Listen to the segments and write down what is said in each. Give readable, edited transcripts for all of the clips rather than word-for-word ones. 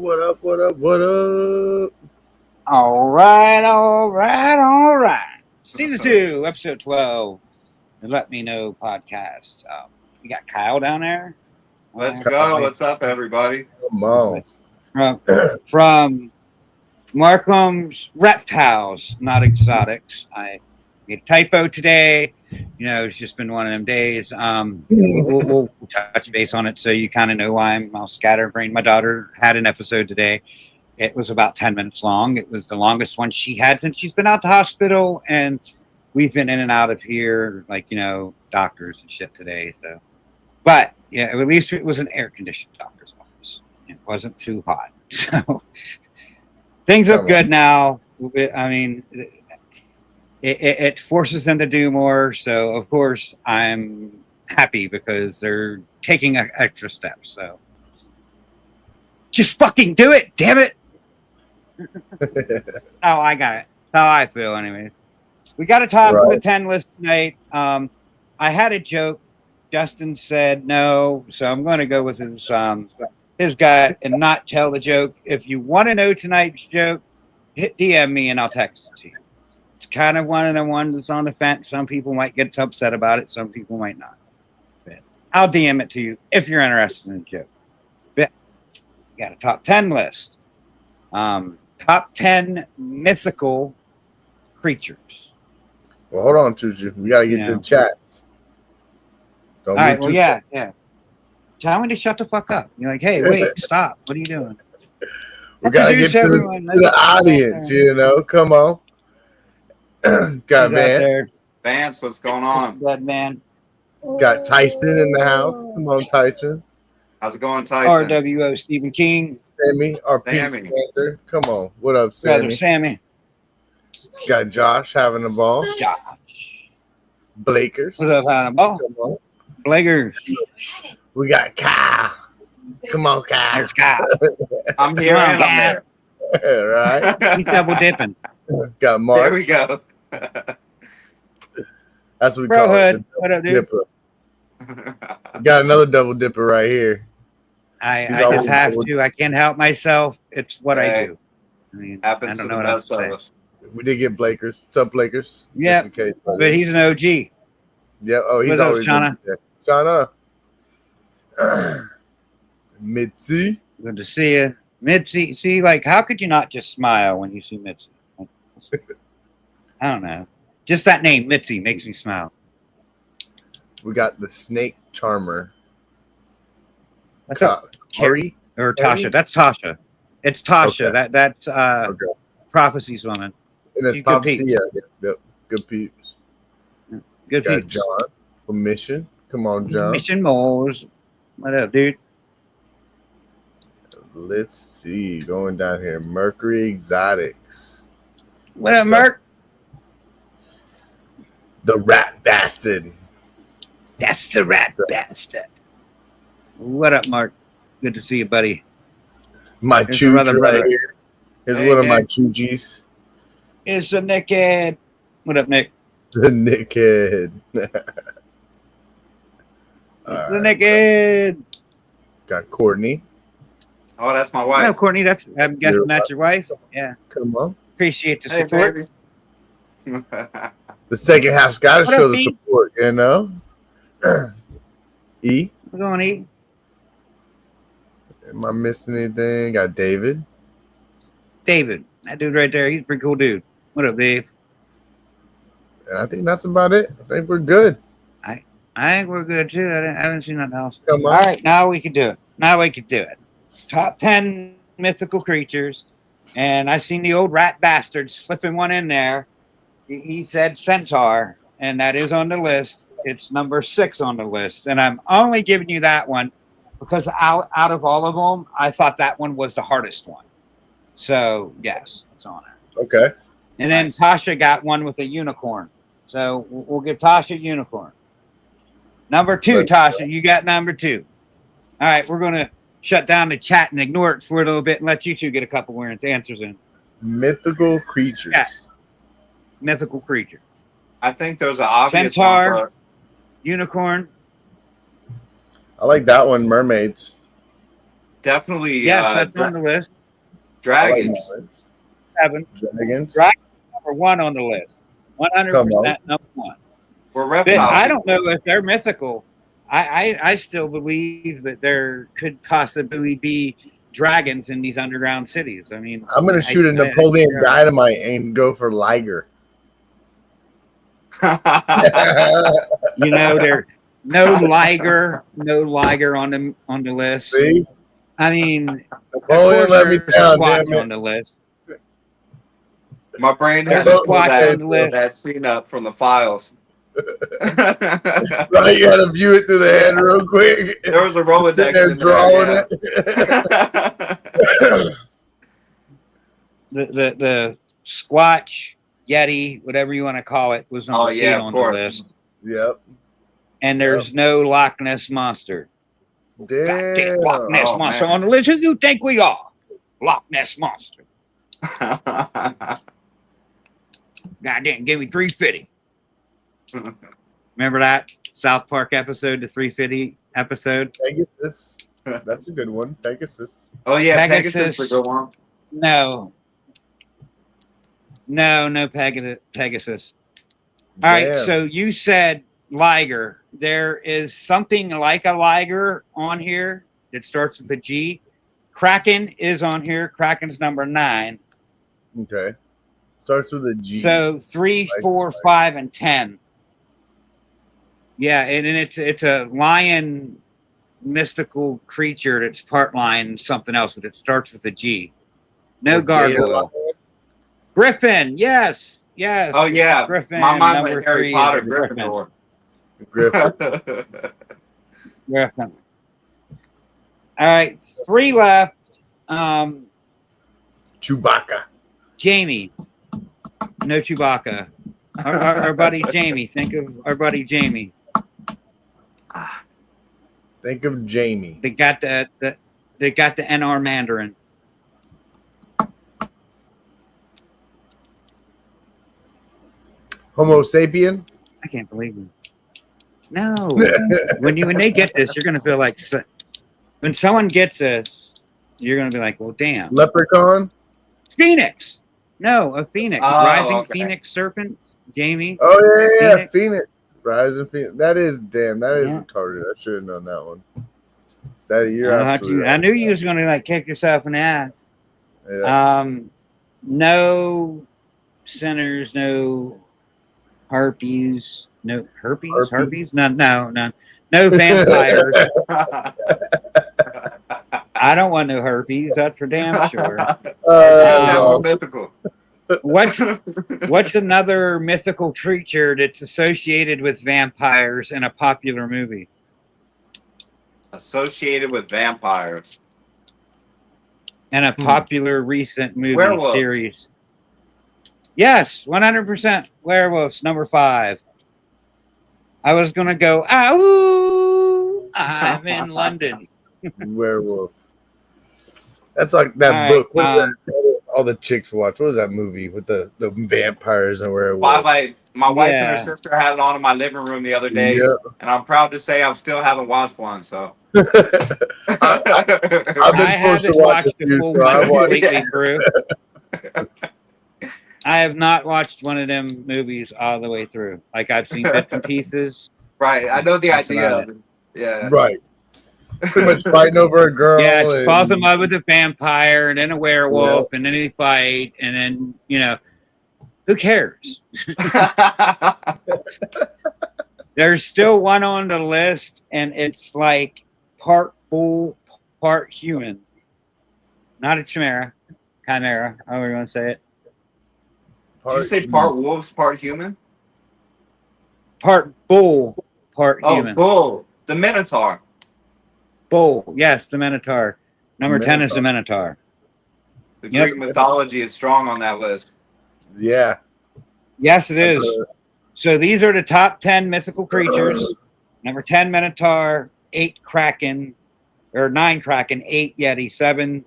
What up? What up? What up? All right. Season 2, episode 12, the Let Me Know podcast. You got Kyle down there? Let's go. What's up, everybody? Come on. From Markham's Reptiles, not Exotics. I made a typo today. You know, it's just been one of them days. We'll touch base on it so you kind of know why I'm all scatterbrained. My daughter had an episode today. It was about 10 minutes long. It was the longest one she had since she's been out the hospital. And we've been in and out of here, like, you know, doctors and shit today. So, but yeah, at least it was an air-conditioned doctor's office. It wasn't too hot. So things look good now. I mean, it forces them to do more. So, of course, I'm happy because they're taking extra steps. So just fucking do it, damn it. Oh, I got it. That's how I feel, anyways. We got a top of the 10 list tonight. I had a joke. Justin said no, so I'm going to go with his gut and not tell the joke. If you want to know tonight's joke, hit DM me and I'll text it to you. It's kind of one of the ones that's on the fence. Some people might get upset about it. Some people might not. But I'll DM it to you if you're interested in the joke. But got a top 10 list. Top 10 mythical creatures. Well, hold on, Tuju. We got to get to the chats. All right, well, yeah. Tell me to shut the fuck up. You're like, hey, wait, stop. What are you doing? We got to get to the audience, you know. Come on. Got Vance. Vance, what's going on? Good, man. Got Tyson in the house. Come on, Tyson. How's it going, Tyson? RWO Stephen King. Sammy, our Pink Panther. Come on. What up, Sammy? Brother Sammy. Got Josh having the ball. Josh. Blakers. What's up, having the ball? Come on. Blakers. We got Kyle. Come on, Kyle. There's Kyle. I'm here and I'm there. Right? He's double dipping. Got Mark. There we go. That's what we Bro call Hood. it. What up, dude? Dipper. Got another double dipper right here. I just have to. I can't help myself. It's what I do. I mean, happens I don't to know the what else best to of say. us. We did get Blakers. What's up, Blakers? Yeah, but he's an OG. Yeah. Oh, he's always Shauna. Shauna. Mitzi. Good to see you. Mitzi. See, like, how could you not just smile when you see Mitzi? Like, I don't know. Just that name, Mitzi, makes me smile. We got the Snake Charmer. What's up, Carrie or Tasha? That's Tasha. It's Tasha. Okay. That's Prophecy's woman. And then Prophecy, yeah. Yep. Good peeps. Good got peeps. John from Mission. Come on, John. Mission Moles. What up, dude? Let's see. Going down here. Mercury Exotics. What up, Merc? The Rat Bastard. That's the Rat Bastard. What up, Mark? Good to see you, buddy. My Chooch right here. Here's one of my Choogies. It's a Nickhead. What up, Nick? The Nickhead. It's the Nickhead. Got Courtney. Oh, that's my wife. No, Courtney, I'm guessing that's your wife. Yeah. Come on. Appreciate the support. The second half's got to show the support, you know? E. We're going to E. Am I missing anything? Got David. David. That dude right there. He's a pretty cool dude. What up, Dave? And I think that's about it. I think we're good. I think we're good, too. I haven't seen nothing else. Come on. All right, now we can do it. Top 10 mythical creatures. And I seen the old rat bastard slipping one in there. He said centaur, and that is on the list. It's number 6 on the list. And I'm only giving you that one because out of all of them, I thought that one was the hardest one. So, yes, it's on it. Okay. And then Tasha got one with a unicorn. So we'll give Tasha a unicorn. Number 2, Tasha, you got number 2. All right, we're going to shut down the chat and ignore it for a little bit and let you two get a couple more answers in. Mythical creatures. Yeah. Mythical creature. I think there's an obvious centaur, one. Unicorn. I like that one, mermaids. Definitely. Yes, that's on the list. Dragons. 7. Dragons. Dragons number 1 on the list. 100% number 1. We're reptile. I don't know if they're mythical. I still believe that there could possibly be dragons in these underground cities. I mean, I'm going to shoot a Napoleon Dynamite and go for Liger. You know, there no Liger on the list. See? I mean, Napoleon let me down, Squatch on the list. My brain has Squatch on the list. That scene up from the files. Right, you had to view it through the head real quick. There was a Rolodex there drawing it. the Squatch, Yeti, whatever you want to call it, was number 8 on the list. Yep. And there's no Loch Ness Monster. Damn. Goddamn Loch Ness Monster on the list. Who do you think we are? Loch Ness Monster. Goddamn, give me 350. Remember that South Park episode, the 350 episode? Pegasus. That's a good one. Pegasus. Oh, yeah. Pegasus is a good one. No, Pegasus. All right, so you said Liger. There is something like a Liger on here that starts with a G. Kraken is on here. Kraken's number 9. Okay. Starts with a G. So 3, 4, 5, and 10. Yeah, and it's a lion mystical creature that's part lion something else, but it starts with a G. No gargoyle. Griffin, yes. Oh yeah, Griffin. My mind went Harry Potter. Gryffindor. Griffin. All right, 3 left. Chewbacca. Jamie. No Chewbacca. Our buddy Jamie. Think of our buddy Jamie. Think of Jamie. They got the NR Mandarin. Homo sapien. I can't believe it. No. when they get this, you're gonna feel like when someone gets this, you're gonna be like, well, damn. Leprechaun. Phoenix. No, a phoenix. Rising Phoenix serpent. Jamie. Oh yeah, Phoenix. Rising Phoenix. That is retarded. I should have known that one. I knew you was gonna like kick yourself in the ass. Yeah. No sinners, no harpies, no herpes? No vampires. I don't want no herpes. That's for damn sure. Mythical. What's another mythical creature that's associated with vampires in a popular movie? Associated with vampires. In a popular recent movie Werewolves. Series. Yes, 100% werewolves, number 5. I was going to go, ow, I'm in London. Werewolf. That's like that book. All the chicks watch. What was that movie with the vampires and werewolves? My wife and her sister had it on in my living room the other day, and I'm proud to say I still haven't watched one. So I've been forced to watch a few. Completely through. I have not watched one of them movies all the way through. Like I've seen bits and pieces. Right, I know the idea of it. Yeah. Right. Pretty much fighting over a girl. Yeah, she falls in love with a vampire and then a werewolf, and then they fight, and then who cares? There's still one on the list, and it's like part bull, part human. Not a chimera, however you want to say it. Did you say part wolves, part human? Part bull, part human. Oh, bull. The Minotaur. Bull. Yes, the Minotaur. Number 10 is the Minotaur. The Greek mythology is strong on that list. Yeah. Yes, it is. So these are the top 10 mythical creatures. Number 10, Minotaur. 8, Kraken. Or 9, Kraken. 8, Yeti. 7,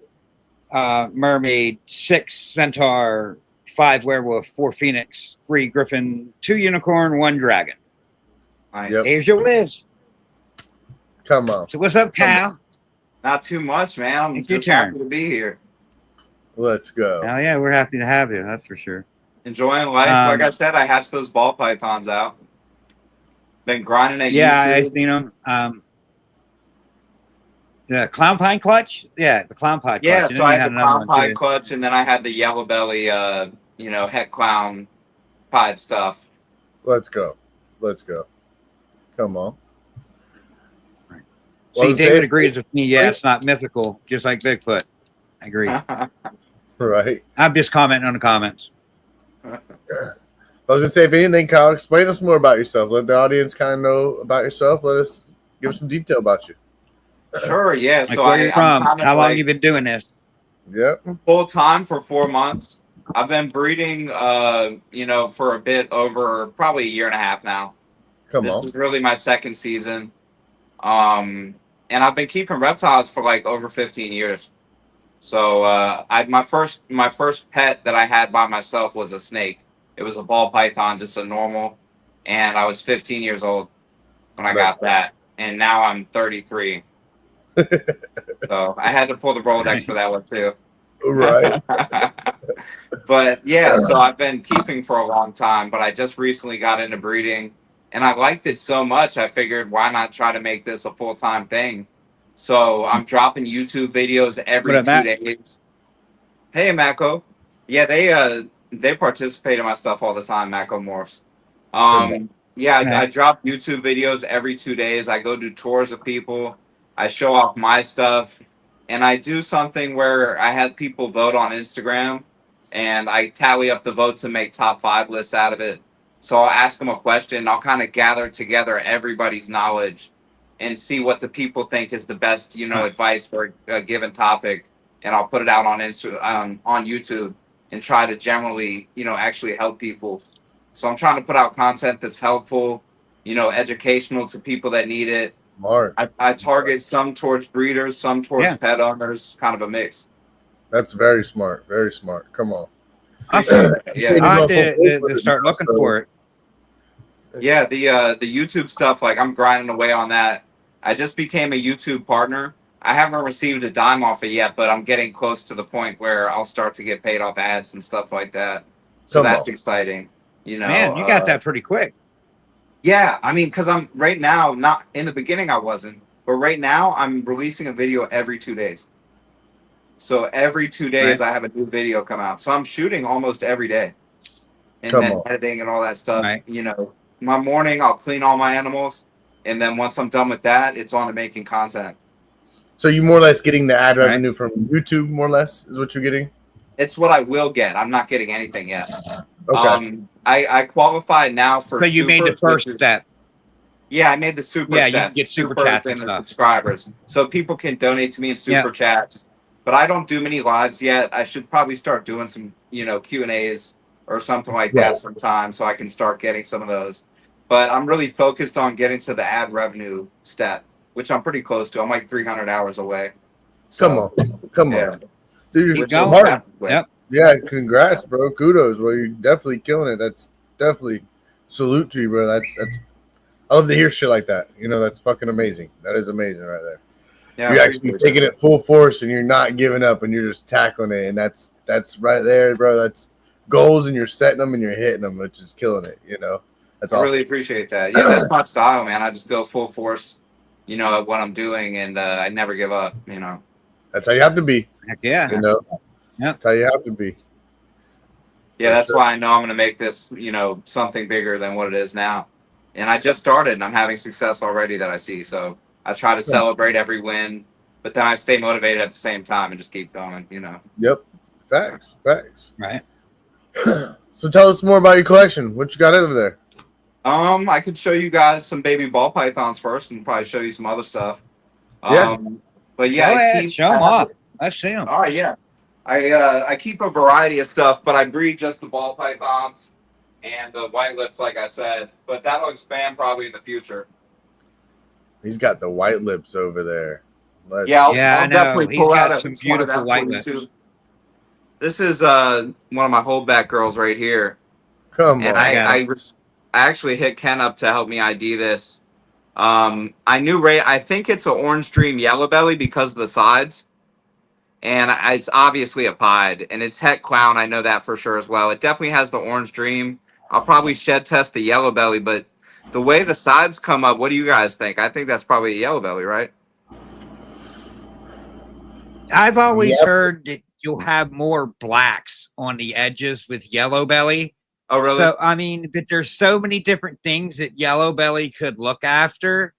Mermaid. 6, Centaur. 5, Werewolf. 4, Phoenix. 3, Griffin. 2, Unicorn. 1, Dragon. Nice. Yep. Here's your list. Come on. So what's up, Cal? Not too much, man. I'm It's your just happy turn. to be here. Let's go. Oh yeah, we're happy to have you. That's for sure. Enjoying life. Like I said, I hatched those ball pythons out. Been grinding at Yeah, I YouTube. seen them. The clown pine clutch. Yeah, the clown pine clutch. Yeah, And so then I you had had the another clown one pied too. clutch, and then I had the yellow belly, het clown pied stuff. Let's go. Let's go. Come on. See, David agrees with me. Yeah, it's not mythical, just like Bigfoot. I agree. Right. I'm just commenting on the comments. I was gonna say, if anything, Kyle, explain us more about yourself. Let the audience kind of know about yourself. Let us give us some detail about you. Sure, yeah. Like So where you're from, I'm kind of how long like you been doing this? Yep. full time for 4 months. I've been breeding, for a bit over probably a year and a half now. This is really my second season. And I've been keeping reptiles for like over 15 years. So my first pet that I had by myself was a snake. It was a ball python, just a normal, and I was 15 years old when I got that, and now I'm 33. So I had to pull the Rolodex for that one too. Right. But yeah, so I've been keeping for a long time, but I just recently got into breeding, and I liked it so much I figured why not try to make this a full-time thing. So I'm dropping YouTube videos every 2 days. Hey, Mako. Yeah, they participate in my stuff all the time, Mako Morphs. Yeah, I drop YouTube videos every 2 days. I go do tours of people. I show off my stuff, and I do something where I have people vote on Instagram, and I tally up the votes and make top 5 lists out of it. So I'll ask them a question. I'll kind of gather together everybody's knowledge and see what the people think is the best, advice for a given topic, and I'll put it out on on YouTube and try to generally, actually help people. So I'm trying to put out content that's helpful, educational to people that need it. Smart. I target some towards breeders, some towards pet owners, kind of a mix. That's very smart. Very smart. Come on. Yeah, I have to start looking for it. Yeah, the YouTube stuff, like I'm grinding away on that. I just became a YouTube partner. I haven't received a dime off it yet, but I'm getting close to the point where I'll start to get paid off ads and stuff like that. So that's exciting. Man, you got that pretty quick. Yeah, I mean, because I'm right now, not in the beginning I wasn't, but right now I'm releasing a video every 2 days. So every 2 days I have a new video come out. So I'm shooting almost every day. And then editing and all that stuff. My morning I'll clean all my animals, and then once I'm done with that, it's on to making content. So you more or less getting the ad revenue from YouTube, more or less, is what you're getting? It's what I will get. I'm not getting anything yet. Okay. I qualified now for. So you made the first step. Yeah, I made the super step. Yeah, you can get super chats and the subscribers, so people can donate to me in super chats. But I don't do many lives yet. I should probably start doing some, Q&As or something like that sometime, so I can start getting some of those. But I'm really focused on getting to the ad revenue step, which I'm pretty close to. I'm like 300 hours away. So, come on. Dude, you're smart. Yeah, congrats, bro. Kudos. Well, you're definitely killing it. That's definitely salute to you, bro. That's I love to hear shit like that. That's fucking amazing. That is amazing right there. Yeah, you're actually taking it full force, and you're not giving up, and you're just tackling it, and that's right there, bro. That's goals, and you're setting them, and you're hitting them, which is killing it. That's awesome. I really appreciate that. Yeah, that's my style, man. I just go full force, at what I'm doing, and I never give up. That's how you have to be. Heck yeah. That's how you have to be. Yeah, that's why I know I'm going to make this, something bigger than what it is now. And I just started, and I'm having success already that I see. So I try to celebrate every win, but then I stay motivated at the same time and just keep going, Yep. Facts. Right. So tell us more about your collection. What you got over there? I could show you guys some baby ball pythons first and probably show you some other stuff. But yeah, show them off. Let's see them. All right, yeah. I keep a variety of stuff, but I breed just the ball pythons and the white lips, like I said. But that'll expand probably in the future. He's got the white lips over there. I'll definitely pull out some beautiful white lips. This is one of my holdback girls right here. Come on. And I actually hit Ken up to help me ID this. I knew Ray. I think it's an Orange Dream Yellow Belly because of the sides, and it's obviously a pied, and it's Het Clown. I know that for sure as well. It definitely has the Orange Dream. I'll probably shed test the Yellow Belly, but the way the sides come up, what do you guys think? I think that's probably a Yellow Belly, right? I've always heard that you'll have more blacks on the edges with Yellow Belly. Oh, really? So, I mean, but there's so many different things that Yellow Belly could look after.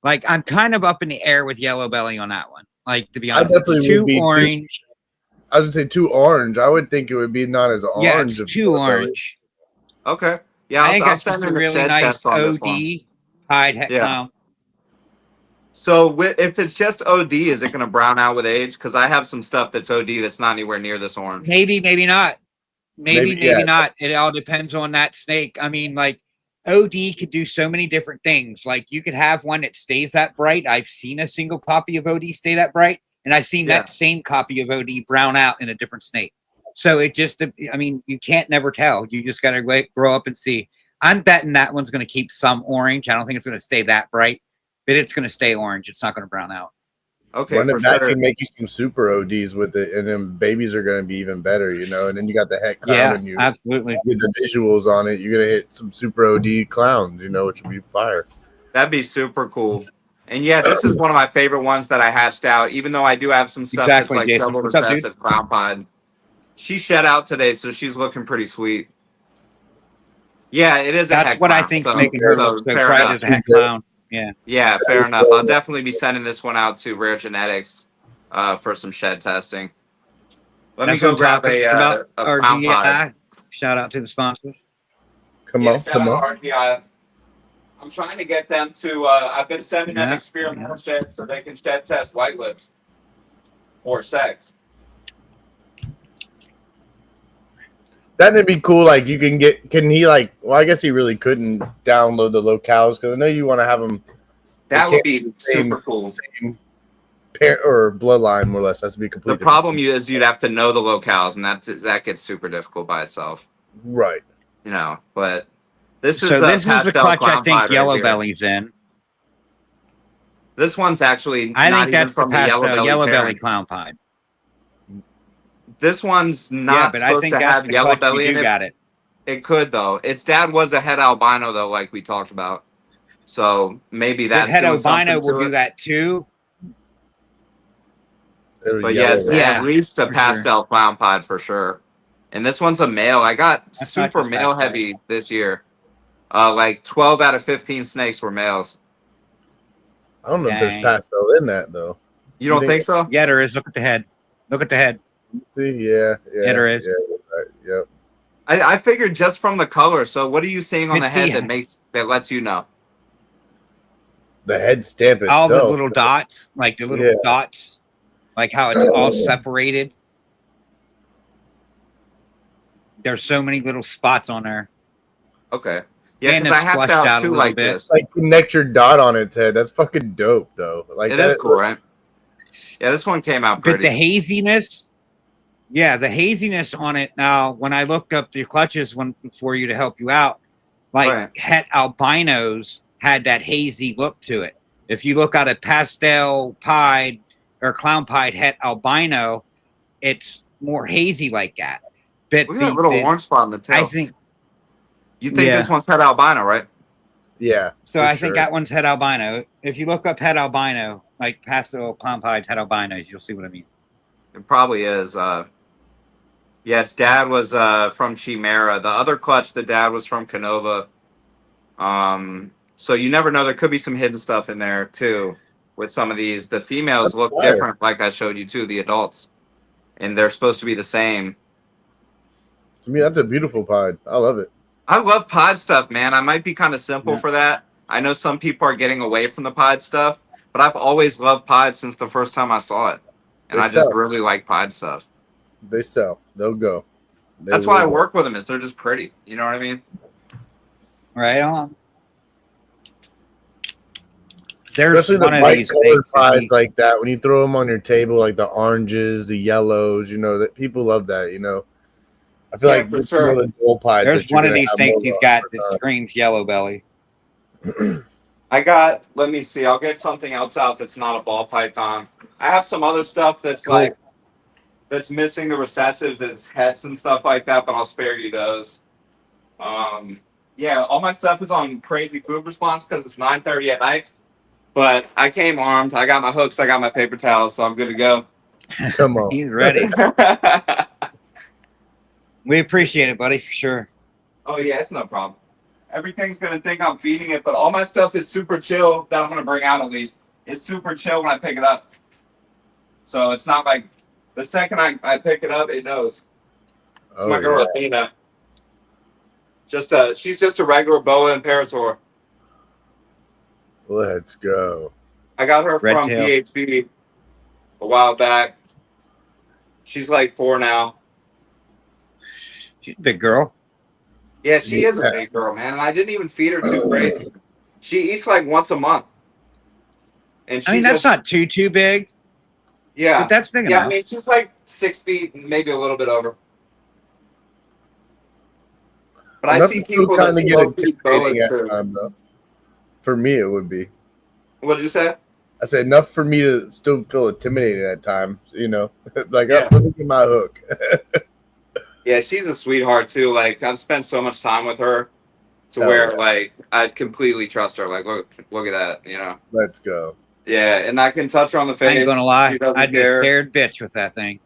Like, I'm kind of up in the air with Yellow Belly on that one. Like, to be honest, it's too orange. I would say too orange. I would think it would be not as orange. Yeah, it's too orange. Okay. Yeah, I think that's just a really nice OD pied Het Clown. So if it's just OD, is it going to brown out with age? Because I have some stuff that's OD that's not anywhere near this orange. Maybe not. Maybe not. It all depends on that snake. I mean, like, OD could do so many different things. Like, you could have one that stays that bright. I've seen a single copy of OD stay that bright, and I've seen that same copy of OD brown out in a different snake. So it just, I mean, you can't never tell. You just got to grow up and see. I'm betting that one's going to keep some orange. I don't think it's going to stay that bright, but it's going to stay orange. It's not going to brown out. Okay, Run it back and make you some super ODs with it, and then babies are going to be even better, you know. And then you got the Het Clown, and you absolutely with the visuals on it. You're going to hit some super OD clowns, you know, which would be fire. That'd be super cool. And yeah, this is one of my favorite ones that I hatched out. Even though I do have some stuff that's like double recessive clown pied. She shed out today, so she's looking pretty sweet. Yeah, it is. That's what I think's making her look so bright as a Het Clown. Yeah. Yeah, fair enough. I'll definitely be sending this one out to Rare Genetics for some shed testing. Let me go grab a clown pod. Shout out to the sponsors. Come on. RGI. I'm trying to get them to. I've been sending them experimental sheds so they can shed test white lips for sex. That'd be cool. Like, you can get. Can he like? Well, I guess he really couldn't download the locales because I know you want to have them. That would be super cool. Same parent or bloodline, more or less. That's to be completely. The problem is you'd have to know the locales, and that gets super difficult by itself. Right. You know, but this is the clutch. I think Yellow Belly's in. This one's actually. I think that's from the Yellow Belly clown pied. This one's not supposed to have Yellow Belly in it. Got it. It could though. Its dad was a Het albino though, like we talked about. So maybe that's Het albino will do that too. But yeah, it's at least a pastel clown pod for sure. And this one's a male. I got super male heavy this year. Like 12 out of 15 snakes were males. I don't know if there's pastel in that though. You don't think so? Yeah, there is. Look at the head. Look at the head. See, yeah, there is. Yeah. I figured just from the color. So what are you seeing on the head that lets you know? The head stamp itself. All the little dots, like the little dots, like how it's all separated. There's so many little spots on there. Okay. Yeah, because I have out two like this. Like connect your dot on its head. That's fucking dope, though. Like it is cool, right? Yeah, this one came out pretty. But the haziness. Yeah, the haziness on it. Now, when I looked up the clutches for you to help you out, like Het albinos had that hazy look to it. If you look at a pastel pied or clown pied Het albino, it's more hazy like that. But look at that little orange spot on the tail. I think you think this one's Het albino, right? Yeah. So I think that one's Het albino. If you look up Het albino, like pastel clown pied Het albinos, you'll see what I mean. It probably is. Yeah, its dad was from Chimera. The other clutch, the dad was from Canova. So you never know. There could be some hidden stuff in there too with some of these. The females look different, like I showed you too, the adults. And they're supposed to be the same. To me, that's a beautiful pod. I love it. I love pod stuff, man. I might be kind of simple for that. I know some people are getting away from the pod stuff, but I've always loved pod since the first time I saw it. And I just really like pod stuff. They sell. They'll go. That's why I work with them, is they're just pretty. You know what I mean? Right on. There's especially the bright colored pods like that. When you throw them on your table, like the oranges, the yellows, you know, that people love that, you know. I feel like for sure. The dual pods there's one of these snakes he's got that screams Yellow Belly. Let me see. I'll get something else out that's not a ball python. I have some other stuff that's Cool. that's missing the recessives, that's heads and stuff like that, but I'll spare you those. Yeah, all my stuff is on crazy food response because it's 9:30 at night. But I came armed. I got my hooks. I got my paper towels, so I'm good to go. Come on. He's ready. We appreciate it, buddy, for sure. Oh yeah, it's no problem. Everything's gonna think I'm feeding it, but all my stuff is super chill that I'm gonna bring out at least. It's super chill when I pick it up. So it's not like the second I pick it up, it knows. It's my girl Athena. She's just a regular boa and parasaur. Let's go. I got her from Redtail. PHB a while back. She's like 4 now. She's a big girl. Yeah, she is a big girl, man. And I didn't even feed her too crazy. She eats like once a month. And I mean, that's not too big. Yeah. But that's big enough. I mean, she's like 6 feet, maybe a little bit over. But I see people that slow feed boas too. Time, though. For me, it would be. What did you say? I said enough for me to still feel intimidated at times, like, Yeah. oh, look at my hook. Yeah, she's a sweetheart too. Like, I've spent so much time with her to where like I completely trust her. Like, look at that, Let's go. Yeah, and I can touch her on the face. I ain't gonna lie. She doesn't I'd be care. a scared bitch with that thing.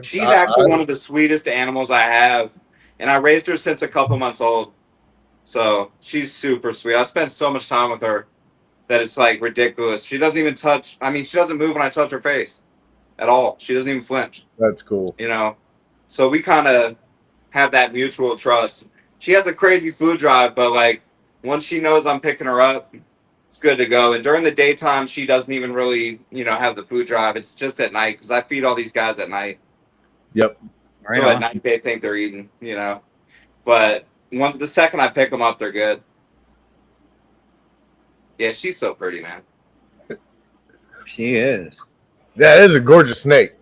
She's actually one of the sweetest animals I have, and I raised her since a couple months old. So she's super sweet. I spent so much time with her that it's like ridiculous. She doesn't even touch. I mean, she doesn't move when I touch her face at all. She doesn't even flinch. That's cool. So we kind of have that mutual trust. She has a crazy food drive, but like once she knows I'm picking her up, it's good to go. And during the daytime, she doesn't even really, have the food drive. It's just at night because I feed all these guys at night. Yep. Right So on. at night they think they're eating, But the second I pick them up, they're good. Yeah, she's so pretty, man. She is. Yeah, it is a gorgeous snake.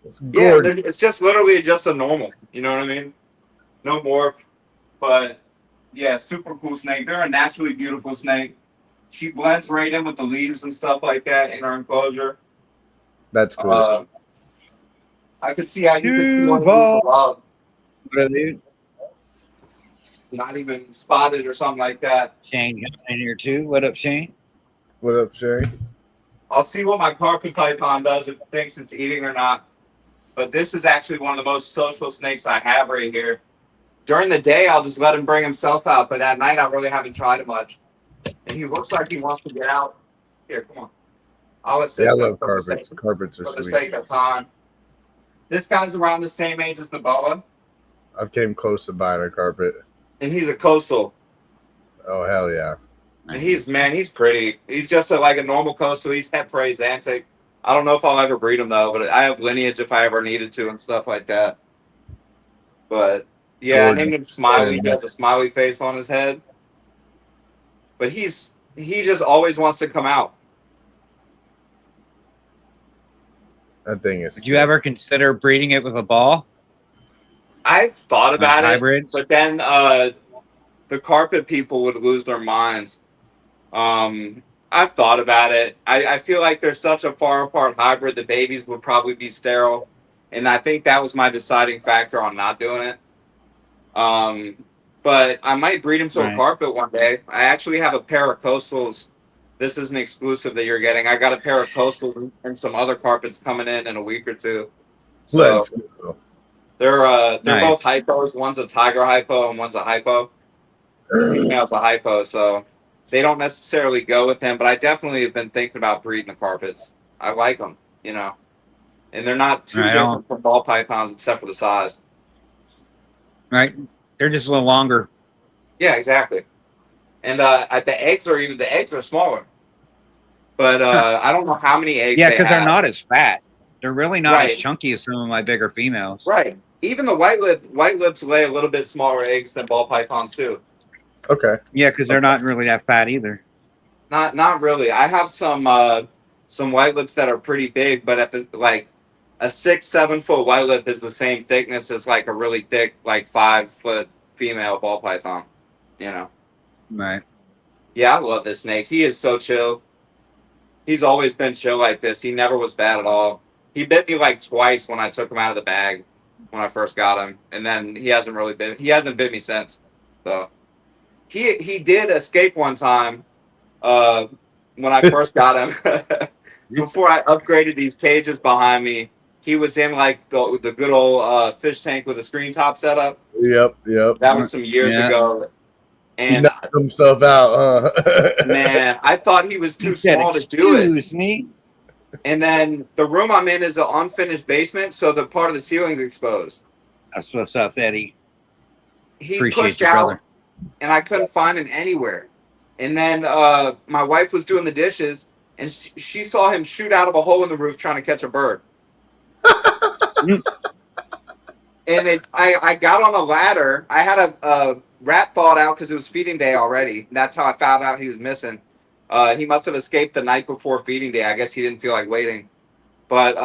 It's gorgeous. Yeah, it's just literally just a normal. You know what I mean? No morph, but yeah, super cool snake. They're a naturally beautiful snake. She blends right in with the leaves and stuff like that in her enclosure. That's cool. I could see how you could see one of Dude. not even spotted or something like that. Shane got in here too. What up, Shane? What up, Shay? I'll see what my carpet python does if it thinks it's eating or not. But this is actually one of the most social snakes I have right here. During the day, I'll just let him bring himself out, but at night, I really haven't tried it much. And he looks like he wants to get out. Here, come on. I'll assist him. I love carpets. Carpets are for sweet. the sake of time. This guy's around the same age as the boa. I've came close to buying a carpet. And he's a coastal. Oh, hell yeah. And he's pretty. He's just like a normal coastal. He's het for Atlantic. I don't know if I'll ever breed him though, but I have lineage if I ever needed to and stuff like that. But yeah, I named him Smiley. He has a smiley face on his head. But he just always wants to come out. That thing is. Would you ever consider breeding it with a ball? I've thought about it, hybrids? but then the carpet people would lose their minds. I've thought about it. I feel like they're such a far apart hybrid. The babies would probably be sterile, and I think that was my deciding factor on not doing it. But I might breed him to a carpet one day. I actually have a pair of coastals. This is an exclusive that you're getting. I got a pair of coastals and some other carpets coming in a week or two. So Let's go. they're both hypos. One's a tiger hypo and one's a hypo. The female's a hypo, so they don't necessarily go with him. But I definitely have been thinking about breeding the carpets. I like them, and they're not too different from ball pythons except for the size. Right, they're just a little longer. Yeah, exactly. And the eggs are smaller. But I don't know how many eggs. Yeah, because they're not as fat. They're really not as chunky as some of my bigger females. Right. Even the white lips lay a little bit smaller eggs than ball pythons too. Okay. Yeah, because they're not really that fat either. Not really. I have some white lips that are pretty big, but at the a 6-7 foot white lip is the same thickness as like a really thick 5 foot female ball python. Right. Yeah, I love this snake. He is so chill. He's always been chill like this. He never was bad at all. He bit me like twice when I took him out of the bag when I first got him, and then he hasn't bit me since. So he did escape one time uh, when I first got him. Before I upgraded these cages behind me, he was in like the good old fish tank with a screen top setup. Yep. That was some years ago. He And knocked himself out, huh? man, I thought he was too small to do it. Excuse me. And then the room I'm in is an unfinished basement, so the part of the ceiling's exposed. That's what's up, Eddie. He Appreciate pushed you, out, brother. and I couldn't find him anywhere. And then my wife was doing the dishes, and she saw him shoot out of a hole in the roof trying to catch a bird. And I got on a ladder. I had a rat thawed out because it was feeding day already. That's how I found out he was missing. He must have escaped the night before feeding day. I guess he didn't feel like waiting. But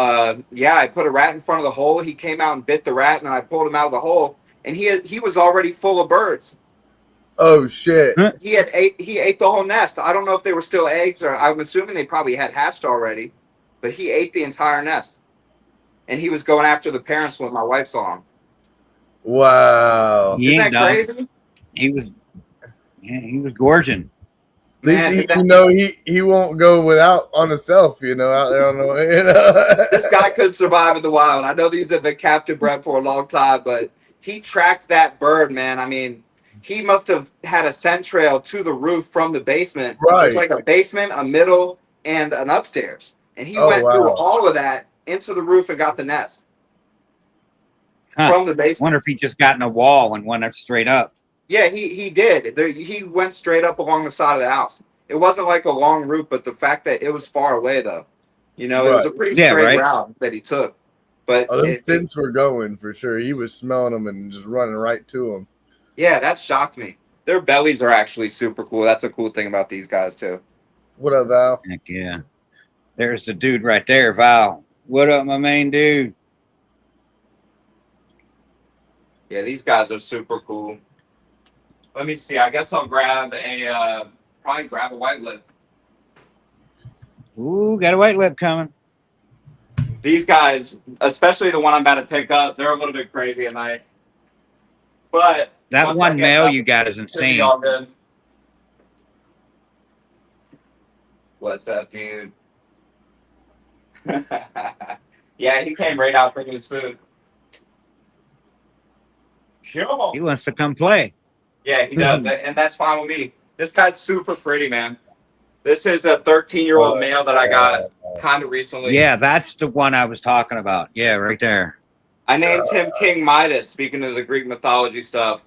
yeah, I put a rat in front of the hole. He came out and bit the rat, and then I pulled him out of the hole. And he was already full of birds. Oh shit! He ate the whole nest. I don't know if they were still eggs, or I'm assuming they probably had hatched already. But he ate the entire nest, and he was going after the parents when my wife saw him. Wow! Isn't that crazy? He was gorging. At least he won't go without on himself, out there on the way. This guy could survive in the wild. I know these have been captive bred for a long time, but he tracked that bird, man. I mean, he must have had a scent trail to the roof from the basement. Right. It's like a basement, a middle, and an upstairs. And he went through all of that into the roof and got the nest from the basement. Wonder if he just got in a wall and went up straight up. Yeah, he did. He went straight up along the side of the house. It wasn't like a long route, but the fact that it was far away, though. It was a pretty straight route that he took. But those scents were going for sure. He was smelling them and just running right to them. Yeah, that shocked me. Their bellies are actually super cool. That's a cool thing about these guys, too. What up, Val? Heck yeah. There's the dude right there, Val. What up, my main dude? Yeah, these guys are super cool. Let me see. I guess I'll probably grab a white lip. Ooh, got a white lip coming. These guys, especially the one I'm about to pick up, they're a little bit crazy at night. But that one male you got is insane. All good. What's up, dude? Yeah, he came right out bringing his food. He wants to come play. Yeah, he does. And that's fine with me. This guy's super pretty, man. This is a 13-year-old male that I got kind of recently. Yeah, that's the one I was talking about. Yeah, right there. I named him King Midas, speaking of the Greek mythology stuff.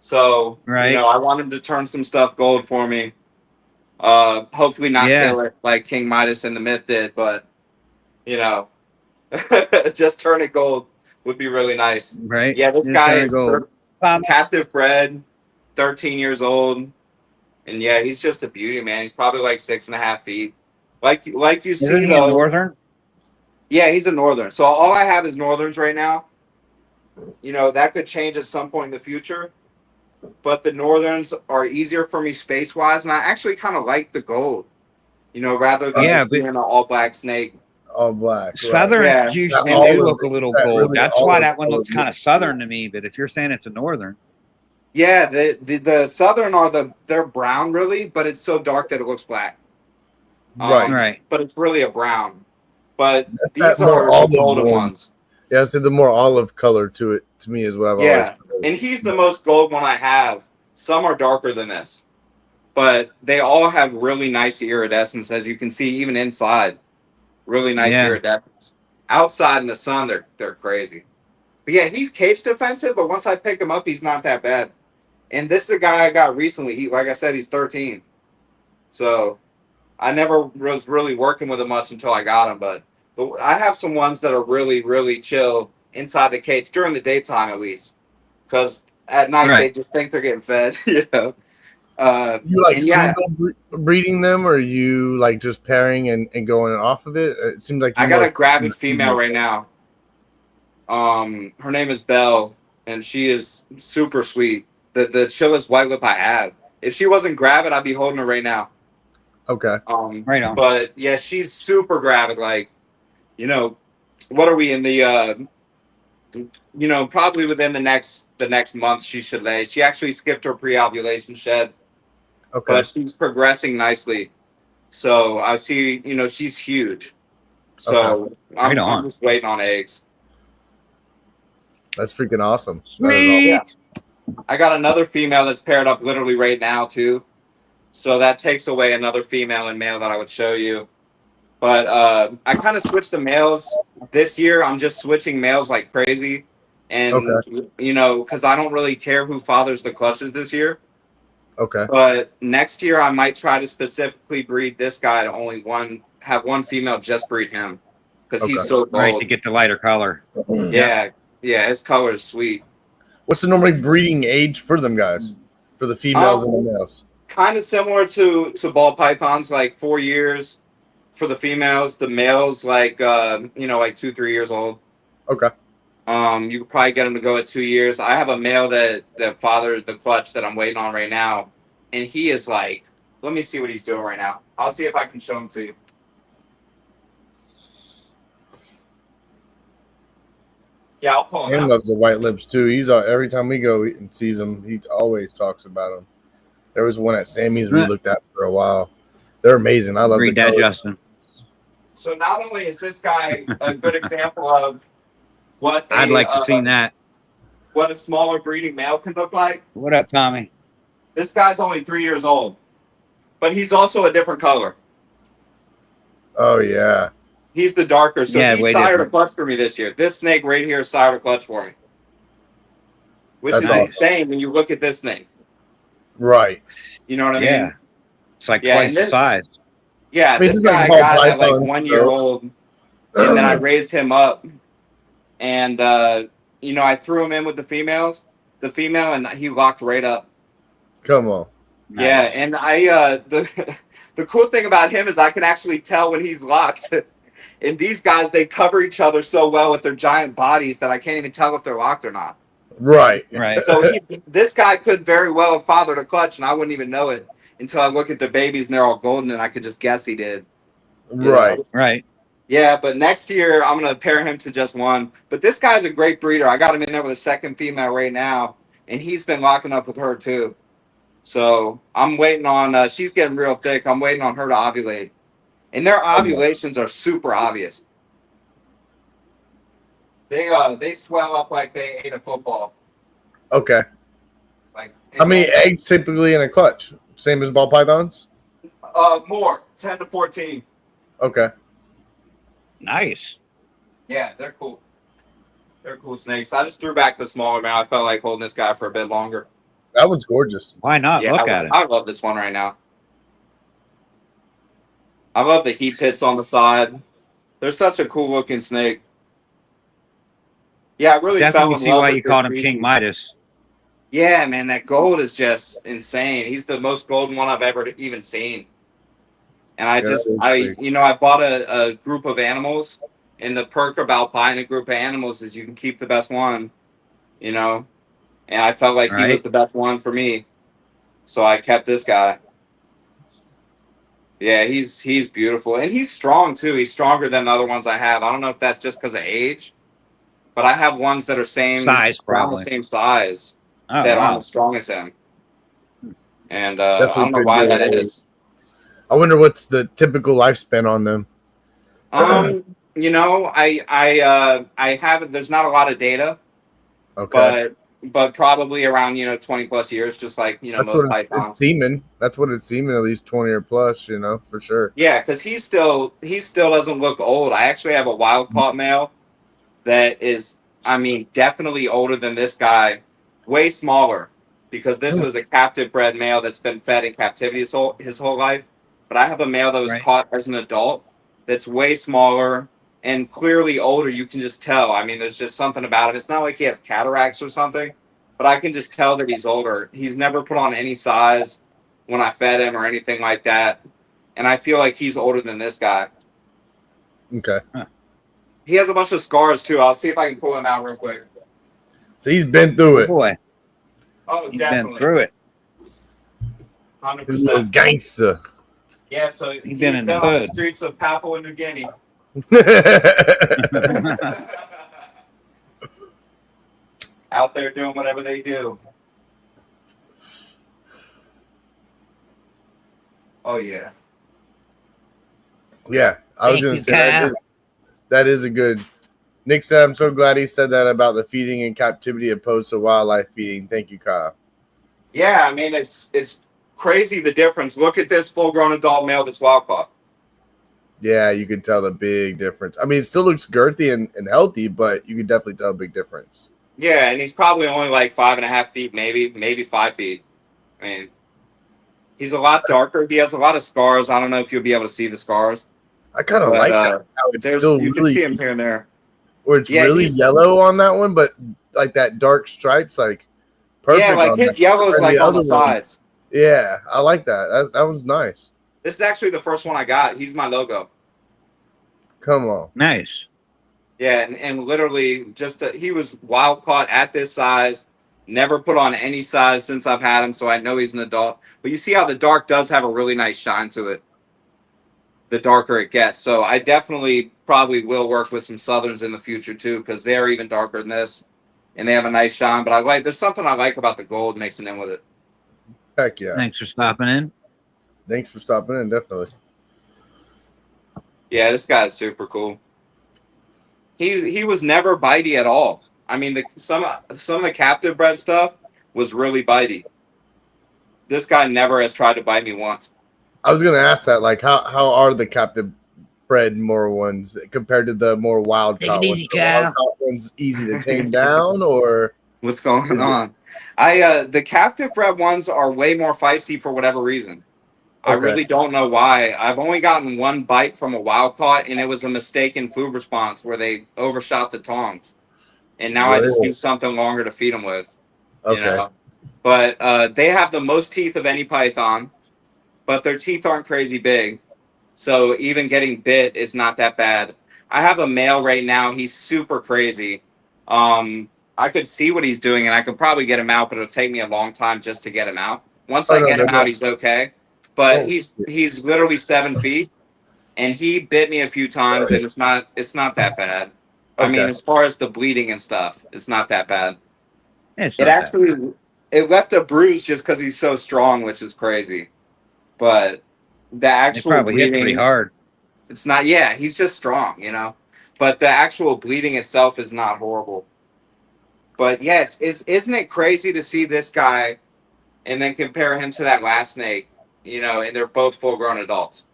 So, I want him to turn some stuff gold for me. Hopefully not kill it like King Midas in the myth did, but, just turn it gold would be really nice. Right. Yeah, this guy is captive bred, 13 years old. And yeah, he's just a beauty, man. He's probably like 6.5 feet. Like you see, Isn't he a northern? Yeah, he's a northern. So all I have is northerns right now. That could change at some point in the future. But the northerns are easier for me space-wise, and I actually kind of like the gold. Rather than being an all-black snake. All black. Right. Southern usually do look a little gold. Really that's why that one looks kind of southern to me. But if you're saying it's a northern. Yeah, the southern they're brown really, but it's so dark that it looks black. Right. But it's really a brown. But these are the golden ones. Yeah, I said the more olive color to it to me is what I've always heard. And he's the most gold one I have. Some are darker than this. But they all have really nice iridescence, as you can see, even inside. Really nice iridescence. Outside in the sun, they're crazy. But yeah, he's cage defensive, but once I pick him up, he's not that bad. And this is a guy I got recently. Like I said, he's 13. So I never was really working with him much until I got him. But I have some ones that are really, really chill inside the cage, during the daytime at least. Because at night, they just think they're getting fed, You like single breeding them, or are you like just pairing and going off of it? It seems like I got a gravid female right now. Her name is Belle, and she is super sweet. The chillest white lip I have. If she wasn't gravid, I'd be holding her right now. Okay. Right on. But yeah, she's super gravid. Like, you know, what are we in the? You know, probably within the next month she should lay. She actually skipped her pre-ovulation shed, Okay. but she's progressing nicely. So I see, you know, she's huge. So I'm just waiting on eggs. That's freaking awesome. Sweet. Yeah. I got another female that's paired up literally right now too. So that takes away another female and male that I would show you. But I kind of switched the males this year. I'm just switching males like crazy. And, you know, because I don't really care who fathers the clutches this year. Okay. But next year I might try to specifically breed this guy to have one female just breed him. Because he's so bold. Right, to get the lighter color. Yeah. Yeah, his color is sweet. What's the normal breeding age for them guys? For the females and the males? Kind of similar to ball pythons, like 4 years for the females. The males, like you know, like 2-3 years old. Okay. You could probably get them to go at 2 years. I have a male that fathered the clutch that I'm waiting on right now, and he is like, let me see what he's doing right now. I'll see if I can show him to you. Yeah, I'll pull him out. He loves the white lips too. He's every time we go and sees them, he always talks about them. There was one at Sammy's we looked at for a while. They're amazing. I love Read that, Justin. So not only is this guy a good example of what I'd like to see that. What a smaller breeding male can look like. What up, Tommy? This guy's only 3 years old, but he's also a different color. Oh yeah. He's the darker, so Yeah, he sired a clutch for me this year. This snake right here sired a clutch for me. Which is insane when you look at this snake. Right. You know what I mean? Yeah. It's like twice the size. Yeah, this guy got at like 1 year old, and then I raised him up. And, you know, I threw him in with the female, and he locked right up. Come on. Yeah, and the cool thing about him is I can actually tell when he's locked. And these guys, they cover each other so well with their giant bodies that I can't even tell if they're locked or not. Right. So this guy could very well have fathered a clutch, and I wouldn't even know it until I look at the babies and they're all golden, and I could just guess he did. Right. Right. Yeah, but next year I'm going to pair him to just one. But this guy's a great breeder. I got him in there with a second female right now, and he's been locking up with her too. So I'm waiting on, she's getting real thick. I'm waiting on her to ovulate. And their ovulations are super obvious. They swell up like they ate a football. Okay. Like how many eggs typically in a clutch? Same as ball pythons? More, 10 to 14. Okay. Nice. Yeah, they're cool. They're cool snakes. I just threw back the smaller male. I felt like holding this guy for a bit longer. That one's gorgeous. Why not? Look at it. I love this one right now. I love the heat pits on the side. They're such a cool looking snake. Yeah, I really definitely fell in see love why with you this called him species. King Midas. Yeah, man, that gold is just insane. He's the most golden one I've ever even seen. And I bought a group of animals, and the perk about buying a group of animals is you can keep the best one, you know. And I felt like he was the best one for me, so I kept this guy. Yeah, he's beautiful, and he's strong too. He's stronger than the other ones I have. I don't know if that's just because of age, but I have ones that are same size, that aren't as strong as him. And I don't know why that is. I wonder what's the typical lifespan on them. You know, I haven't. There's not a lot of data. Okay. But probably around 20 plus years, just like most pythons. It's semen. That's what it's semen, at least 20 or plus, for sure. Yeah, because he still doesn't look old. I actually have a wild caught male that is, definitely older than this guy, way smaller, because this was a captive bred male that's been fed in captivity his whole life. But I have a male that was caught as an adult that's way smaller and clearly older. You can just tell. There's just something about him. It's not like he has cataracts or something, but I can just tell that he's older. He's never put on any size when I fed him or anything like that. And I feel like he's older than this guy. Okay. Huh. He has a bunch of scars too. I'll see if I can pull him out real quick. So he's been through it. Boy. Oh, He's definitely. been through it. He's a little gangster. Yeah, so he's been in the on the hood. streets of Papua New Guinea. Out there doing whatever they do. Oh yeah. Yeah, I was going to say that is a good. Nick said, "I'm so glad he said that about the feeding in captivity opposed to wildlife feeding." Thank you, Kyle. Yeah, I mean it's crazy the difference. Look at this full-grown adult male that's wild caught. Yeah, you can tell the big difference. I mean, it still looks girthy and healthy, but you can definitely tell a big difference. Yeah, and he's probably only like 5.5 feet, maybe 5 feet. I mean, he's a lot darker. He has a lot of scars. I don't know if you'll be able to see the scars. I kind of like that. How it's still you really, can see him here and there. or it's really yellow on that one, but like that dark stripes, like perfect. Yeah, like his yellow is like on the sides. Yeah, I like that. That was nice. This is actually the first one I got. He's my logo. Come on. Nice. Yeah, and literally he was wild caught at this size. Never put on any size since I've had him, so I know he's an adult. But you see how the dark does have a really nice shine to it. The darker it gets. So I definitely probably will work with some Southerns in the future too, because they're even darker than this. And they have a nice shine. But there's something I like about the gold mixing in with it. Heck yeah. Thanks for stopping in. Thanks for stopping in, definitely. Yeah, this guy's super cool. He was never bitey at all. I mean, some of the captive bred stuff was really bitey. This guy never has tried to bite me once. I was going to ask that, like, how are the captive bred more ones compared to the more wild caught ones? The wild caught ones easy to tame down, or what's going on? The captive bred ones are way more feisty for whatever reason. Okay. I really don't know why. I've only gotten one bite from a wild caught, and it was a mistaken food response where they overshot the tongs. And now I just use something longer to feed them with. Okay. You know? But they have the most teeth of any python, but their teeth aren't crazy big. So even getting bit is not that bad. I have a male right now. He's super crazy. I could see what he's doing, and I could probably get him out, but it'll take me a long time just to get him out. Once I get him out, he's okay. But he's literally 7 feet, and he bit me a few times, and it's not that bad. Okay. I mean, as far as the bleeding and stuff, it's not that bad. It left a bruise just because he's so strong, which is crazy. But the actual probably bleeding, hit pretty hard. It's not. Yeah, he's just strong, you know. But the actual bleeding itself is not horrible. But yes, isn't it crazy to see this guy, and then compare him to that last snake? You know, and they're both full-grown adults.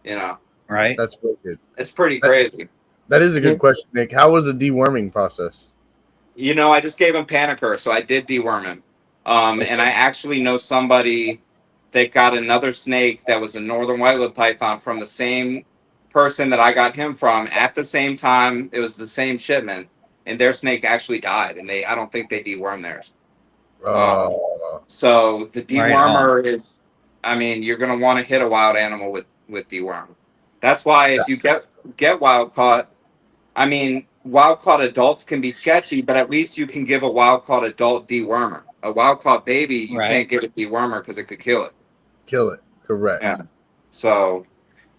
You know, right? That's pretty good. It's pretty crazy. That is a good question, Nick. How was the deworming process? You know, I just gave him Panicur, so I did deworm him. And I actually know somebody that got another snake that was a northern white-lipped python from the same person that I got him from at the same time. It was the same shipment, and their snake actually died, and I don't think they dewormed theirs. So the dewormer is, I mean, you're going to want to hit a wild animal with deworm. That's why if you get wild caught, I mean, wild caught adults can be sketchy, but at least you can give a wild caught adult dewormer. A wild caught baby, you can't give it dewormer because it could kill it. Kill it, correct. Yeah. So,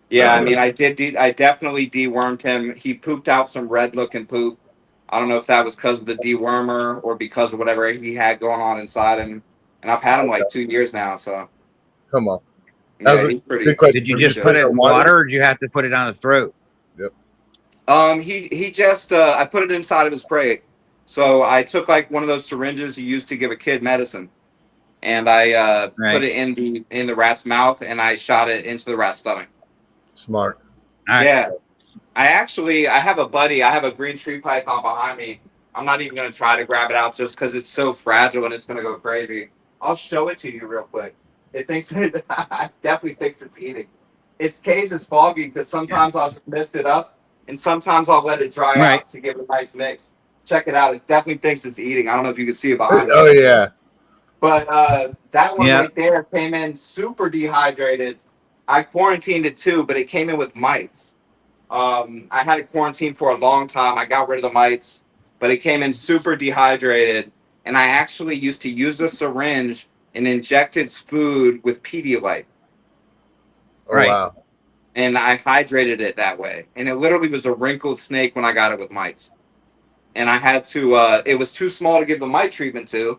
yeah, I mean, I definitely dewormed him. He pooped out some red looking poop. I don't know if that was because of the dewormer or because of whatever he had going on inside him. And I've had him like 2 years now. So, come on. Yeah, he's pretty good question. Did you just put it in water, or did you have to put it on his throat? Yep. He just I put it inside of his prey. So I took like one of those syringes you used to give a kid medicine, and I put it in the rat's mouth, and I shot it into the rat's stomach. Smart. Yeah. I have a buddy. I have a green tree python behind me. I'm not even going to try to grab it out just because it's so fragile and it's going to go crazy. I'll show it to you real quick. It definitely thinks it's eating. Its cage is foggy because sometimes I'll just mist it up, and sometimes I'll let it dry out to give it a nice mix. Check it out. It definitely thinks it's eating. I don't know if you can see it behind me. Oh, yeah. But that one right there came in super dehydrated. I quarantined it too, but it came in with mites. I had it quarantined for a long time. I got rid of the mites, but it came in super dehydrated. And I actually used to use a syringe and inject its food with Pedialyte. Oh, wow. And I hydrated it that way. And it literally was a wrinkled snake when I got it with mites. And I had to, it was too small to give the mite treatment to.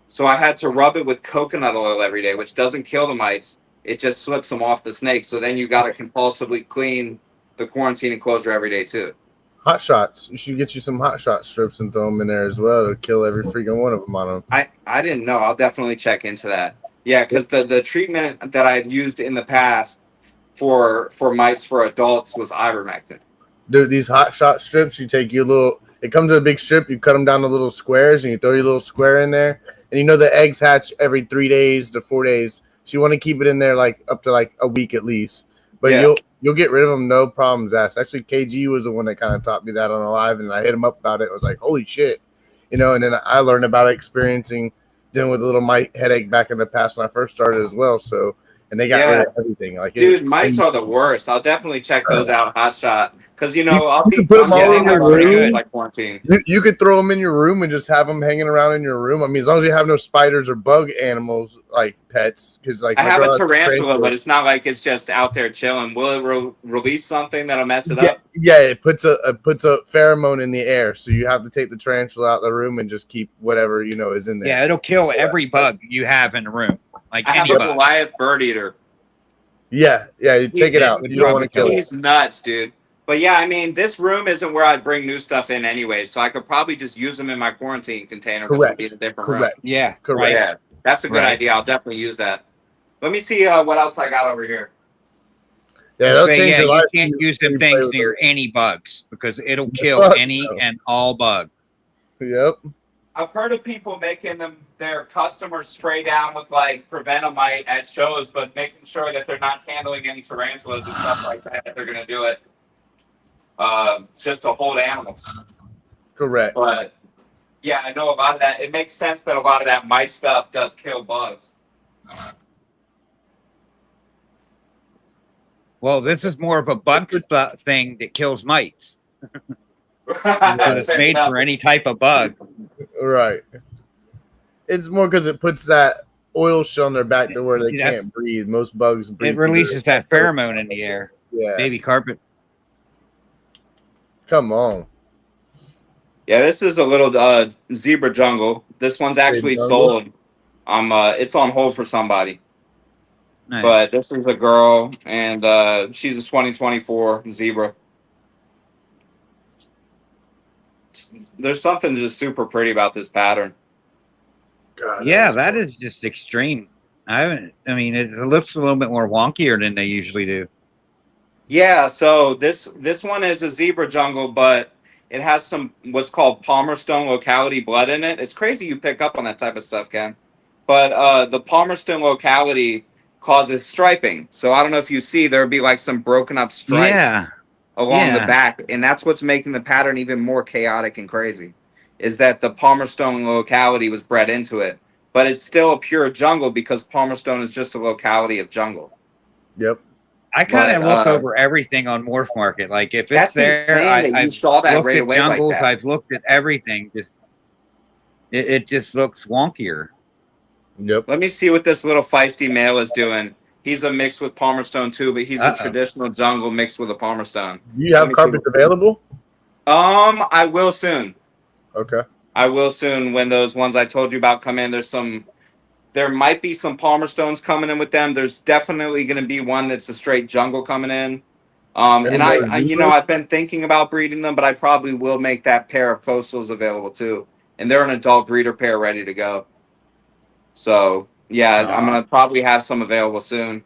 So I had to rub it with coconut oil every day, which doesn't kill the mites. It just slips them off the snake. So then you got to compulsively clean the quarantine enclosure every day too. Hot shots. You should get you some hot shot strips and throw them in there as well to kill every freaking one of them on them. I didn't know. I'll definitely check into that. Yeah, because the treatment that I've used in the past for mites for adults was ivermectin. Dude, these hot shot strips, you take your little, it comes in a big strip, you cut them down to little squares, and you throw your little square in there. And you know the eggs hatch every 3 days to 4 days. So you want to keep it in there like up to like a week at least. But you'll get rid of them, no problems asked. Actually, KG was the one that kind of taught me that on a live, and I hit him up about it. I was like, holy shit. You know, and then I learned about experiencing dealing with a little mite headache back in the past when I first started as well. So, and they got rid of everything. Like, dude, mites are the worst. I'll definitely check those out, hot shot. Because, you know, I'll be put them all in your room. Like quarantine. You could throw them in your room and just have them hanging around in your room. I mean, as long as you have no spiders or bug animals like pets, because like I have a tarantula, but it's not like it's just out there chilling. Will it release something that'll mess it up? Yeah, it puts a pheromone in the air, so you have to take the tarantula out of the room and just keep whatever is in there. Yeah, it'll kill every bug you have in the room. Like I have a Goliath bird eater. Yeah, you take it out. You don't want to kill it. He's nuts, dude. But yeah, I mean, this room isn't where I'd bring new stuff in anyway, so I could probably just use them in my quarantine container. Correct. Which would be a different room. Yeah, correct. Yeah, that's a good idea. I'll definitely use that. Let me see what else I got over here. Yeah, they'll change your life. You can't use them things near any bugs because it'll kill any and all bug. Yep. I've heard of people making their customers spray down with like Prevenamite at shows, but making sure that they're not handling any tarantulas and stuff like that. If they're going to do it, just to hold animals. Correct. But yeah, I know a lot of that. It makes sense that a lot of that mite stuff does kill bugs. Well, this is more of a bug thing that kills mites. But it's made for any type of bug. Right. It's more because it puts that oil shell on their back to where they can't breathe. Most bugs breathe. It releases that pheromone in the air. Yeah. Baby carpet. Come on. Yeah, this is a little zebra jungle. This one's actually sold. It's on hold for somebody. Nice. But this is a girl, and she's a 2024 zebra. There's something just super pretty about this pattern. God, yeah, that is just extreme. I mean, it looks a little bit more wonkier than they usually do. Yeah, so this one is a zebra jungle, but it has some what's called Palmerston locality blood in it. It's crazy you pick up on that type of stuff, Ken. But the Palmerston locality causes striping. So I don't know if you see, there'd be like some broken up stripes along the back. And that's what's making the pattern even more chaotic and crazy, is that the Palmerston locality was bred into it. But it's still a pure jungle because Palmerston is just a locality of jungle. Yep. I kind of look over everything on Morph Market. Like if it's there, I've saw that looked right at away jungles. like that. I've looked at everything. Just it just looks wonkier. Yep. Let me see what this little feisty male is doing. He's a mix with Palmerston too, but he's a traditional jungle mixed with a Palmerston. You have carpets available? I will soon. Okay. I will soon when those ones I told you about come in. There might be some Palmerstones coming in with them. There's definitely going to be one that's a straight jungle coming in. And I've been thinking about breeding them, but I probably will make that pair of coastals available too. And they're an adult breeder pair ready to go. So yeah, I'm going to probably have some available soon.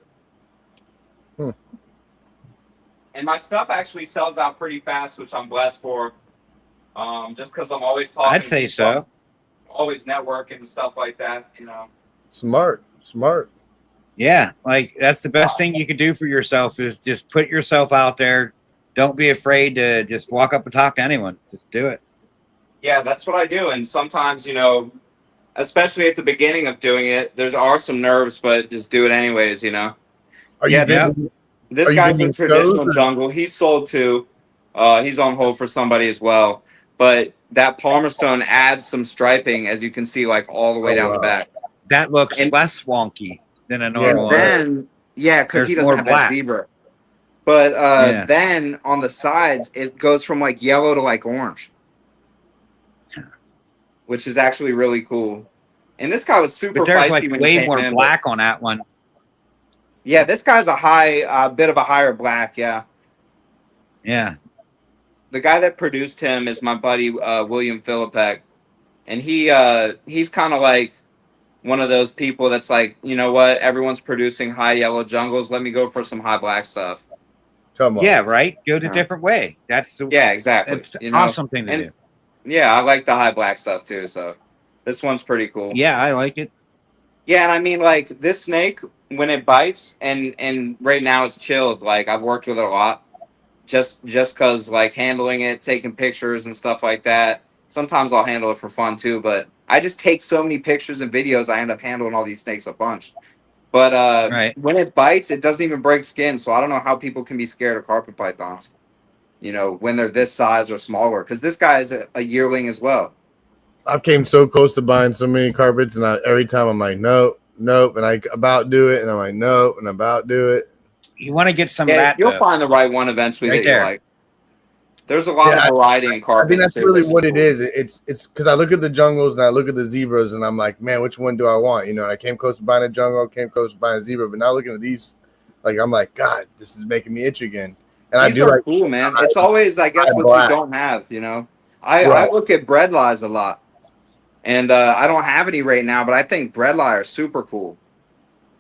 And my stuff actually sells out pretty fast, which I'm blessed for. Just because I'm always talking. I'd say so. Always networking and stuff like that, Smart. Yeah, like that's the best thing you can do for yourself is just put yourself out there. Don't be afraid to just walk up and talk to anyone. Just do it. Yeah, that's what I do. And sometimes, especially at the beginning of doing it, there are some nerves, but just do it anyways, This guy's a traditional jungle. He's sold too. He's on hold for somebody as well. But that Palmerston adds some striping, as you can see, like all the way down the back. that looks less wonky than a normal. And then, because he doesn't more have black. that zebra. But then on the sides, it goes from like yellow to like orange, which is actually really cool. And this guy was super But there's feisty like when he way came more in, black on that one. Yeah, this guy's a bit of a higher black. Yeah. Yeah. The guy that produced him is my buddy William Philippek, and he's kind of like one of those people that's like, you know what, everyone's producing high yellow jungles. Let me go for some high black stuff. Come on. Yeah, right. Go the different way. That's the exactly. It's awesome thing to do. Yeah, I like the high black stuff too. So this one's pretty cool. Yeah, I like it. Yeah, and I mean, like this snake when it bites, and right now it's chilled. Like I've worked with it a lot, just because like handling it, taking pictures and stuff like that. Sometimes I'll handle it for fun too, but I just take so many pictures and videos. I end up handling all these snakes a bunch. But when it bites, it doesn't even break skin. So I don't know how people can be scared of carpet pythons. You know, when they're this size or smaller, because this guy is a yearling as well. I've came so close to buying so many carpets, and every time I'm like, nope, and I about do it, and I'm like, nope, and about do it. You want to get some of that. You'll find the right one eventually right that there. you like. There's a lot of variety in carpets. I think that's really what it is. It's because I look at the jungles and I look at the zebras, and I'm like, man, which one do I want? You know, I came close to buying a jungle, came close to buying a zebra, but now looking at these, like, I'm like, God, this is making me itch again. And These are cool, man. It's always, I guess, what you don't have, you know. I look at breadlies a lot, and I don't have any right now, but I think breadlie are super cool.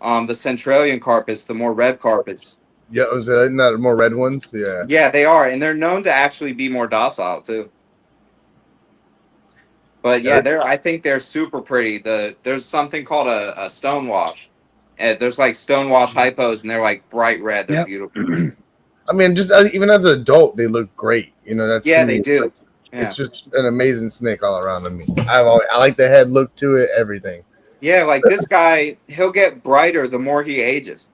The Centralian carpets, the more red carpets. Yeah, was that not more red ones? Yeah. Yeah, they are, and they're known to actually be more docile too. But yeah, I think they're super pretty. There's something called a stonewash. There's like stonewash hypos, and they're like bright red. They're beautiful. I mean, just even as an adult, they look great. You know, that's they do. Like, it's just an amazing snake all around. I mean, I like the head look to it, everything. Yeah, like this guy, he'll get brighter the more he ages.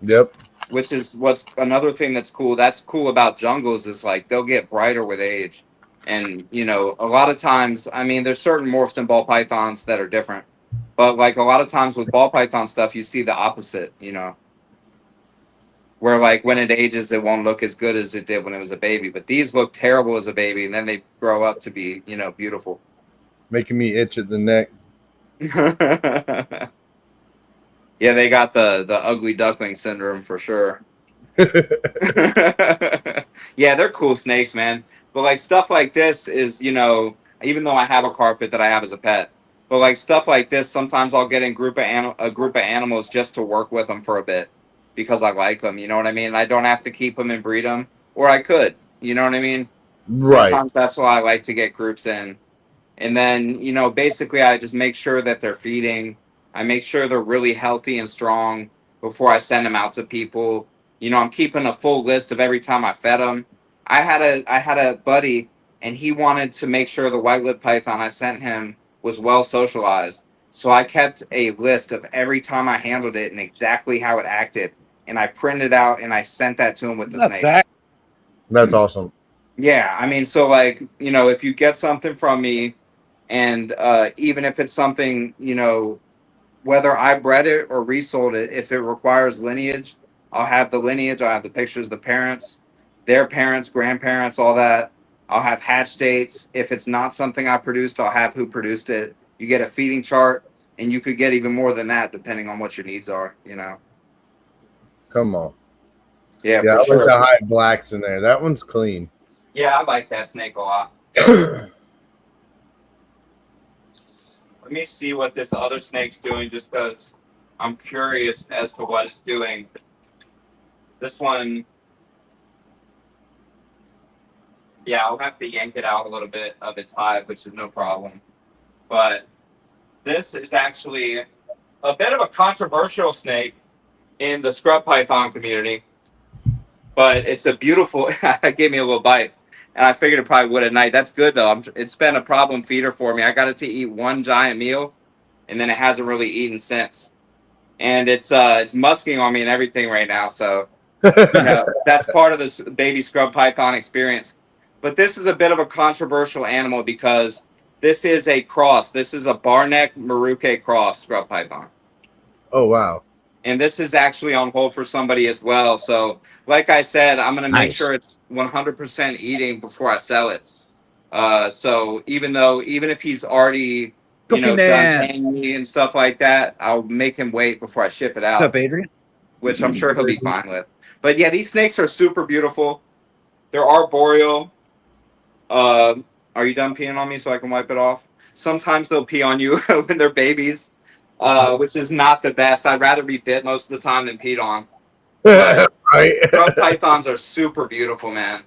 Yep. Which is what's another thing that's cool. That's cool about jungles is like they'll get brighter with age. And, you know, a lot of times, I mean, there's certain morphs and ball pythons that are different. But like a lot of times with ball python stuff, you see the opposite, you know. Where like when it ages, it won't look as good as it did when it was a baby. But these look terrible as a baby, and then they grow up to be, you know, beautiful. Making me itch at the neck. Yeah, they got the ugly duckling syndrome for sure. Yeah, they're cool snakes, man. But like stuff like this is, you know, even though I have a carpet that I have as a pet, but like stuff like this, sometimes I'll get in a group of animals just to work with them for a bit because I like them. You know what I mean? I don't have to keep them and breed them, or I could. You know what I mean? Right. Sometimes that's why I like to get groups in, and then you know, basically, I just make sure that they're feeding. I make sure they're really healthy and strong before I send them out to people. You know, I'm keeping a full list of every time I fed them. I had a buddy, and he wanted to make sure the white-lipped python I sent him was well socialized. So I kept a list of every time I handled it and exactly how it acted. And I printed out and I sent that to him with the snake. That's awesome. Yeah, I mean, so like, you know, if you get something from me, and even if it's something, you know, whether I bred it or resold it, if it requires lineage, I'll have the lineage. I'll have the pictures of the parents, their parents, grandparents, all that. I'll have hatch dates. If it's not something I produced, I'll have who produced it. You get a feeding chart, and you could get even more than that depending on what your needs are, you know. Come on. Yeah, for sure. I like the high blacks in there. That one's clean. Yeah, I like that snake a lot. Let me see what this other snake's doing just because I'm curious as to what it's doing. This one, yeah, I'll have to yank it out a little bit of its hive, which is no problem. But this is actually a bit of a controversial snake in the scrub python community. But it's a beautiful, it gave me a little bite. And I figured it probably would at night. That's good, though. It's been a problem feeder for me. I got it to eat one giant meal, and then it hasn't really eaten since. And it's musking on me and everything right now. So you know, that's part of this baby scrub python experience. But this is a bit of a controversial animal because This is a cross. This is a Barneck Maruke cross scrub python. Oh, wow. And this is actually on hold for somebody as well. So, like I said, I'm going to make sure it's 100% eating before I sell it. So even if he's already, done paying me and stuff like that, I'll make him wait before I ship it out. What's up, Adrian? Which I'm sure he'll be fine with. But yeah, these snakes are super beautiful. They're arboreal. Are you done peeing on me so I can wipe it off? Sometimes they'll pee on you when they're babies, which is not the best. I'd rather be bit most of the time than peed on. But right. scrub pythons are super beautiful, man.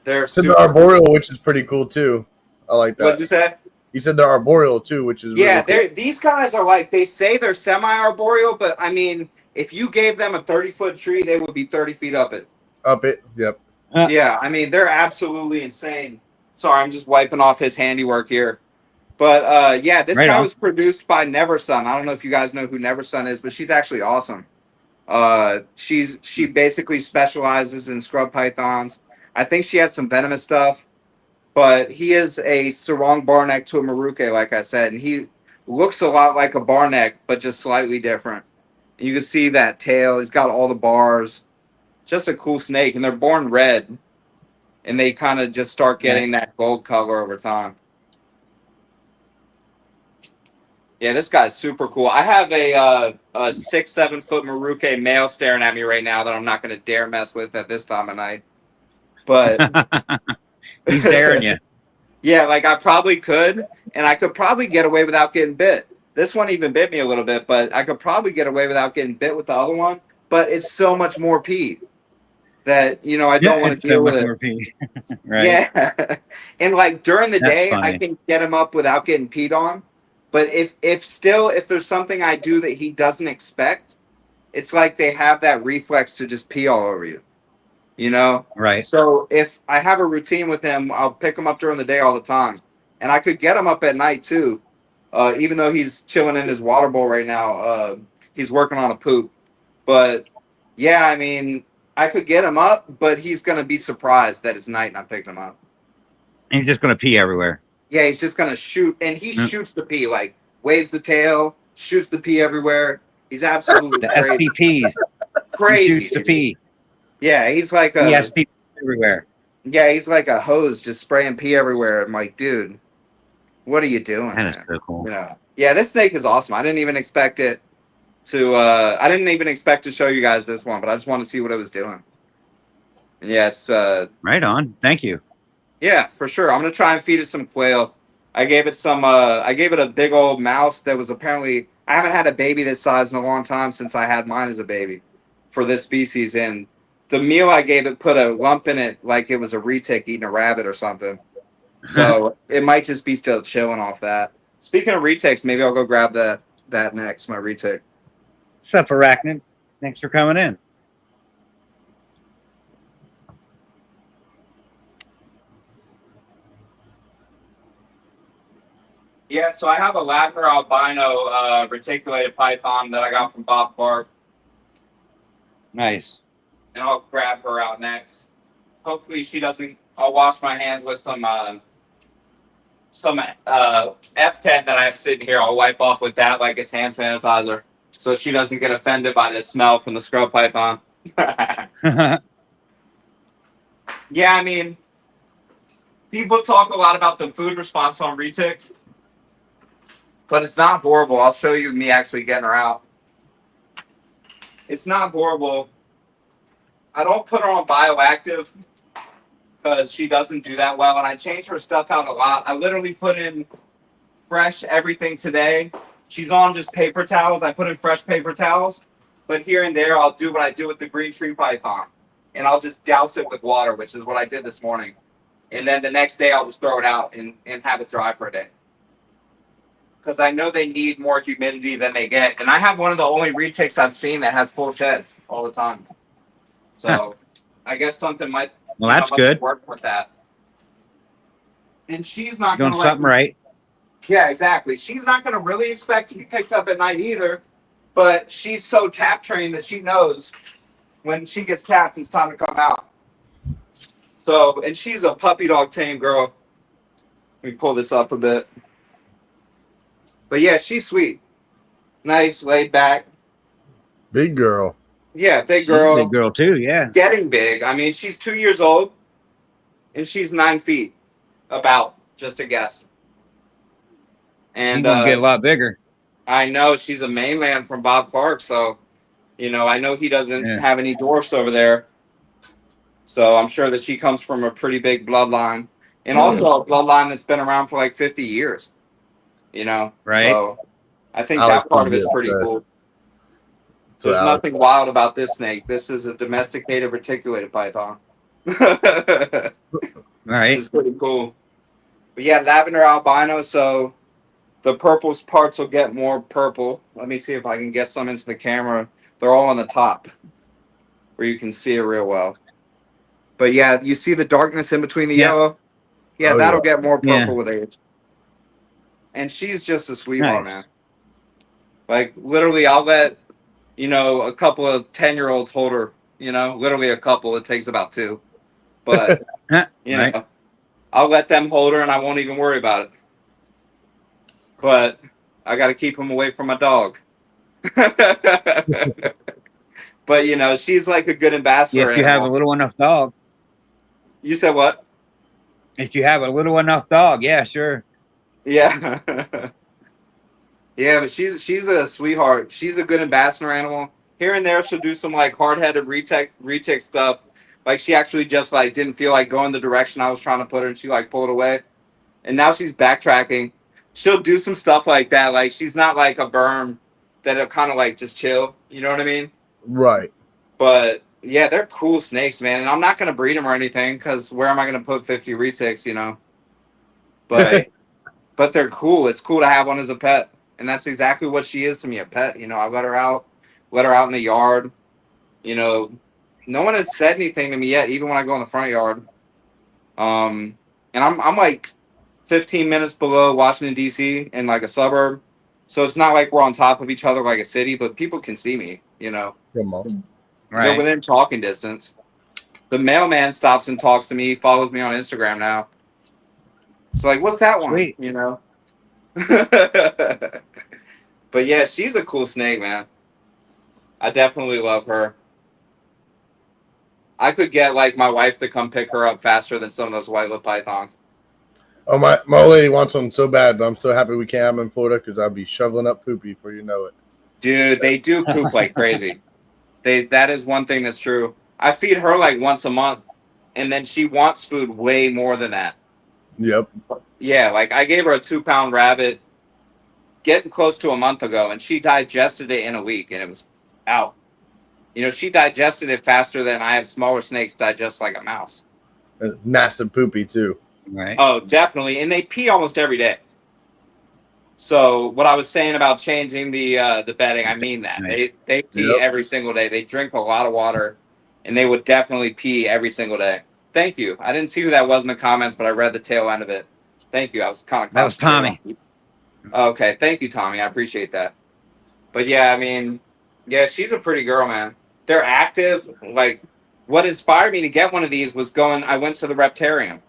They're super arboreal, which is pretty cool too. I like that. What did you say? You said they're arboreal too, which is really cool. These guys are like, they say they're semi-arboreal, but I mean, if you gave them a 30-foot tree, they would be 30 feet up it. Up it, yep. Yeah, I mean, they're absolutely insane. Sorry, I'm just wiping off his handiwork here. But yeah, this guy was produced by Neversun. I don't know if you guys know who Neversun is, but she's actually awesome. She basically specializes in scrub pythons. I think she has some venomous stuff, but he is a sarong barneck to a maruke, like I said, and he looks a lot like a barneck, but just slightly different. You can see that tail. He's got all the bars. Just a cool snake, and they're born red, and they kind of just start getting that gold color over time. Yeah, this guy's super cool. I have a 6-7 foot maruke male staring at me right now that I'm not going to dare mess with at this time of night. But he's daring you. Yeah, like I probably could, and I could probably get away without getting bit. This one even bit me a little bit, but I could probably get away without getting bit with the other one. But it's so much more pee that I don't want to deal with it. More pee. Right? Yeah, and like during the day, I can get him up without getting peed on. But if there's something I do that he doesn't expect, it's like they have that reflex to just pee all over you. Right. So if I have a routine with him, I'll pick him up during the day all the time, and I could get him up at night too. Even though he's chilling in his water bowl right now, he's working on a poop. But yeah, I mean, I could get him up, but he's gonna be surprised that it's night and I'm picking him up. And he's just gonna pee everywhere. Yeah, he's just gonna shoot, and he shoots the pee, like waves the tail, shoots the pee everywhere. He's absolutely the crazy. SPPs. Crazy. He shoots the pee. Yeah, he's like a SPP everywhere. Yeah, he's like a hose, just spraying pee everywhere. I'm like, dude, what are you doing? That is so cool. Yeah, this snake is awesome. I didn't even expect it to. I didn't even expect to show you guys this one, but I just wanted to see what it was doing. And yeah, it's right on. Thank you. Yeah, for sure. I'm gonna try and feed it some quail. I gave it some. I gave it a big old mouse that was apparently. I haven't had a baby this size in a long time since I had mine as a baby, for this species. And the meal I gave it put a lump in it like it was a retic eating a rabbit or something. So it might just be still chilling off that. Speaking of retics, maybe I'll go grab that next. My retic. What's up, Arachnid? Thanks for coming in. Yeah, so I have a Ladner albino reticulated python that I got from Bob Bark. Nice. And I'll grab her out next. Hopefully she doesn't. I'll wash my hands with some F10 that I have sitting here. I'll wipe off with that like it's hand sanitizer, so she doesn't get offended by the smell from the scrub python. Yeah, I mean, people talk a lot about the food response on retics, but it's not horrible. I'll show you me actually getting her out. It's not horrible. I don't put her on bioactive because she doesn't do that well, and I change her stuff out a lot. I literally put in fresh everything today. She's on just paper towels. I put in fresh paper towels, but here and there I'll do what I do with the green tree python, and I'll just douse it with water, which is what I did this morning. And then the next day I'll just throw it out and have it dry for a day. Because I know they need more humidity than they get. And I have one of the only retics I've seen that has full sheds all the time. So I guess something might that's good. Work with that. And she's not doing something right. Yeah, exactly. She's not going to really expect to be picked up at night either. But she's so tap trained that she knows when she gets tapped, it's time to come out. So, and she's a puppy dog tame girl. Let me pull this up a bit. But yeah, she's sweet. Nice, laid back. Big girl. Yeah, big She's girl. a big girl too. Yeah. Getting big. I mean, she's 2 years old, and she's 9 feet. About, just a guess. She's And gonna get a lot bigger. I know she's a mainland from Bob Clark, so I know he doesn't have any dwarfs over there. So I'm sure that she comes from a pretty big bloodline, and also a bloodline that's been around for like 50 years. Right. So I think that part of it's pretty cool. There's nothing wild about this snake. This is a domesticated reticulated python. Right. Which is pretty cool. But yeah, lavender albino, so the purple parts will get more purple. Let me see if I can get some into the camera. They're all on the top where you can see it real well. But yeah, you see the darkness in between the yellow? Yeah, that'll get more purple with age. And she's just a sweetheart, man. Like, literally, I'll let, a couple of 10-year-olds hold her. Literally a couple. It takes about 2. But, know, I'll let them hold her and I won't even worry about it. But I got to keep them away from my dog. But, she's like a good ambassador. If you have a little enough dog. You said what? If you have a little enough dog, yeah, sure. Yeah. Yeah, but she's a sweetheart. She's a good ambassador animal. Here and there, she'll do some like hard-headed retic stuff. Like she actually just like didn't feel like going the direction I was trying to put her, and she like pulled away. And now she's backtracking. She'll do some stuff like that. Like she's not like a berm that'll kind of like just chill. You know what I mean? Right. But yeah, they're cool snakes, man. And I'm not gonna breed them or anything because where am I gonna put 50 retics? But but they're cool. It's cool to have one as a pet. And that's exactly what she is to me, a pet. I let her out in the yard. No one has said anything to me yet, even when I go in the front yard. And I'm like 15 minutes below Washington, D.C. in like a suburb. So it's not like we're on top of each other like a city, but people can see me, Come on. Right. They're within talking distance. The mailman stops and talks to me, follows me on Instagram now. So like, what's that Sweet. one? But yeah, she's a cool snake, man. I definitely love her. I could get like my wife to come pick her up faster than some of those white lip pythons. Oh, my old lady wants one so bad, but I'm so happy we can't have them in Florida because I'll be shoveling up poopy before you know it. Dude, they do poop like crazy. That is one thing that's true. I feed her like once a month, and then she wants food way more than that. Yep. Yeah, like I gave her a 2-pound rabbit getting close to a month ago, and she digested it in a week, and it was out. She digested it faster than I have smaller snakes digest like a mouse. Massive poopy, too. Right. Oh, definitely. And they pee almost every day. So what I was saying about changing the bedding, I mean that. Right. They pee every single day. They drink a lot of water, and they would definitely pee every single day. Thank you. I didn't see who that was in the comments, but I read the tail end of it. Thank you. I was kind of That was Tommy. Okay, thank you, Tommy. I appreciate that. But yeah, I mean, yeah, she's a pretty girl, man. They're active. Like, what inspired me to get one of these was I went to the Reptarium.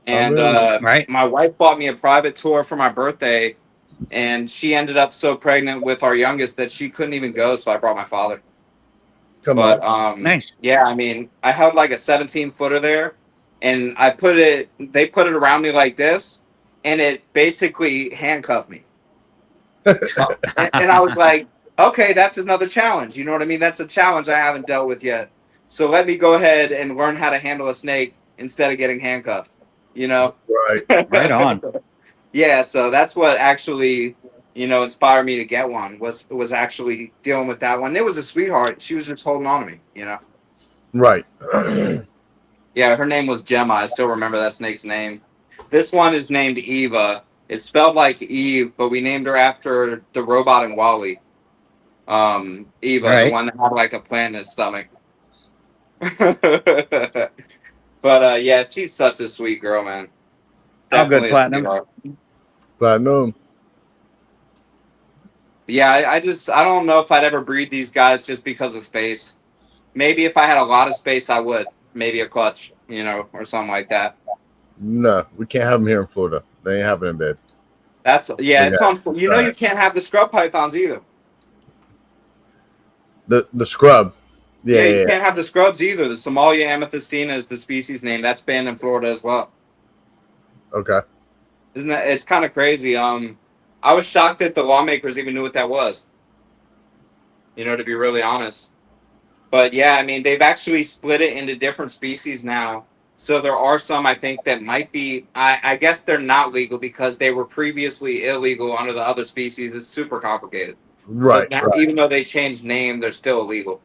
And my wife bought me a private tour for my birthday, and she ended up so pregnant with our youngest that she couldn't even go, so I brought my father. Nice. Yeah, I mean, I held like a 17-footer there, and they put it around me like this, and it basically handcuffed me. And I was like, okay, that's another challenge. You know what I mean? That's a challenge I haven't dealt with yet. So let me go ahead and learn how to handle a snake instead of getting handcuffed. Right. Right on. Yeah, so that's what actually, inspired me to get one was actually dealing with that one. It was a sweetheart. She was just holding on to me, Right. Yeah, her name was Gemma. I still remember that snake's name. This one is named Eva. It's spelled like Eve, but we named her after the robot in WALL-E. Eva, the one that had like a plant in its stomach. But yeah, she's such a sweet girl, man. Definitely good, Platinum. Platinum. Yeah, I don't know if I'd ever breed these guys just because of space. Maybe if I had a lot of space, I would. Maybe a clutch, or something like that. No, we can't have them here in Florida. They ain't happening, babe. It's on. You know, you can't have the scrub pythons either. The scrub. Yeah, you can't have the scrubs either. The Somalia amethystina is the species name. That's banned in Florida as well. Okay. Isn't that? It's kind of crazy. I was shocked that the lawmakers even knew what that was. You know, to be really honest. But yeah, I mean, they've actually split it into different species now. So there are some, I think, that might be. I guess they're not legal because they were previously illegal under the other species. It's super complicated. Right. So now, even though they changed name, they're still illegal.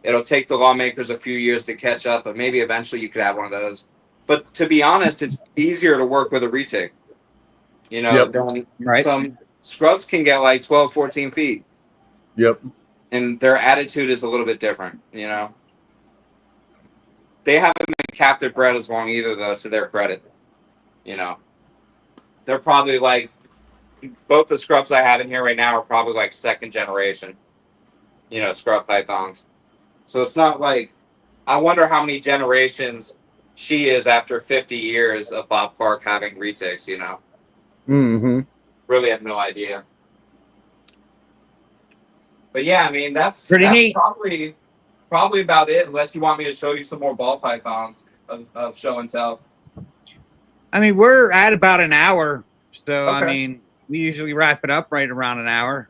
It'll take the lawmakers a few years to catch up, but maybe eventually you could have one of those. But to be honest, it's easier to work with a retic. You know, some scrubs can get like 12, 14 feet. Yep. And their attitude is a little bit different, you know. They haven't been captive bred as long either, though, to their credit. You know. They're probably like, both the scrubs I have in here right now are probably like second generation, you know, scrub pythons. So it's not like, I wonder how many generations she is after 50 years of Bob Clark having retics, you know. Mm-hmm. Really have no idea. But yeah, I mean, that's neat. Probably about it, unless you want me to show you some more ball pythons of show and tell. I mean, we're at about an hour. So, Okay. I mean, we usually wrap it up right around an hour.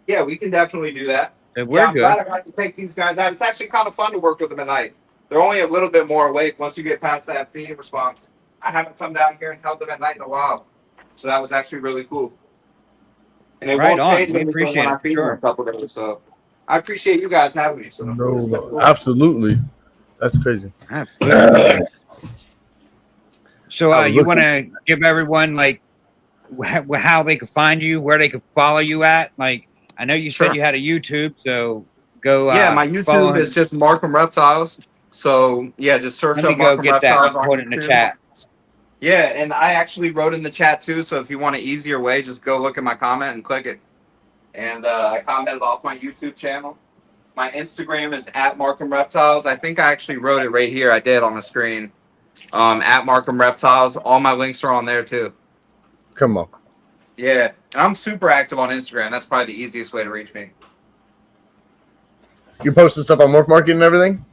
Yeah, we can definitely do that. I'm glad I got to take these guys out. It's actually kind of fun to work with them at night. They're only a little bit more awake once you get past that feeding response. I haven't come down here and held them at night in a while. So that was actually really cool. And it won't change anything when I feed them a couple of days. So I appreciate you guys having me. So no, absolutely. That's crazy. Absolutely. So you want to give everyone like how they can find you, where they can follow you at? Like, I know you said you had a YouTube, so go. Yeah, my YouTube is just Markham Reptiles. So yeah, just search up Markham Reptiles on YouTube. In the chat. Yeah, and I actually wrote in the chat too. So if you want an easier way, just go look at my comment and click it. And I commented off my YouTube channel. My Instagram is @Markham Reptiles. I think I actually wrote it right here. I did on the screen. @Markham Reptiles. All my links are on there too. Come on. Yeah, and I'm super active on Instagram. That's probably the easiest way to reach me. You posting stuff on Morph Market and everything?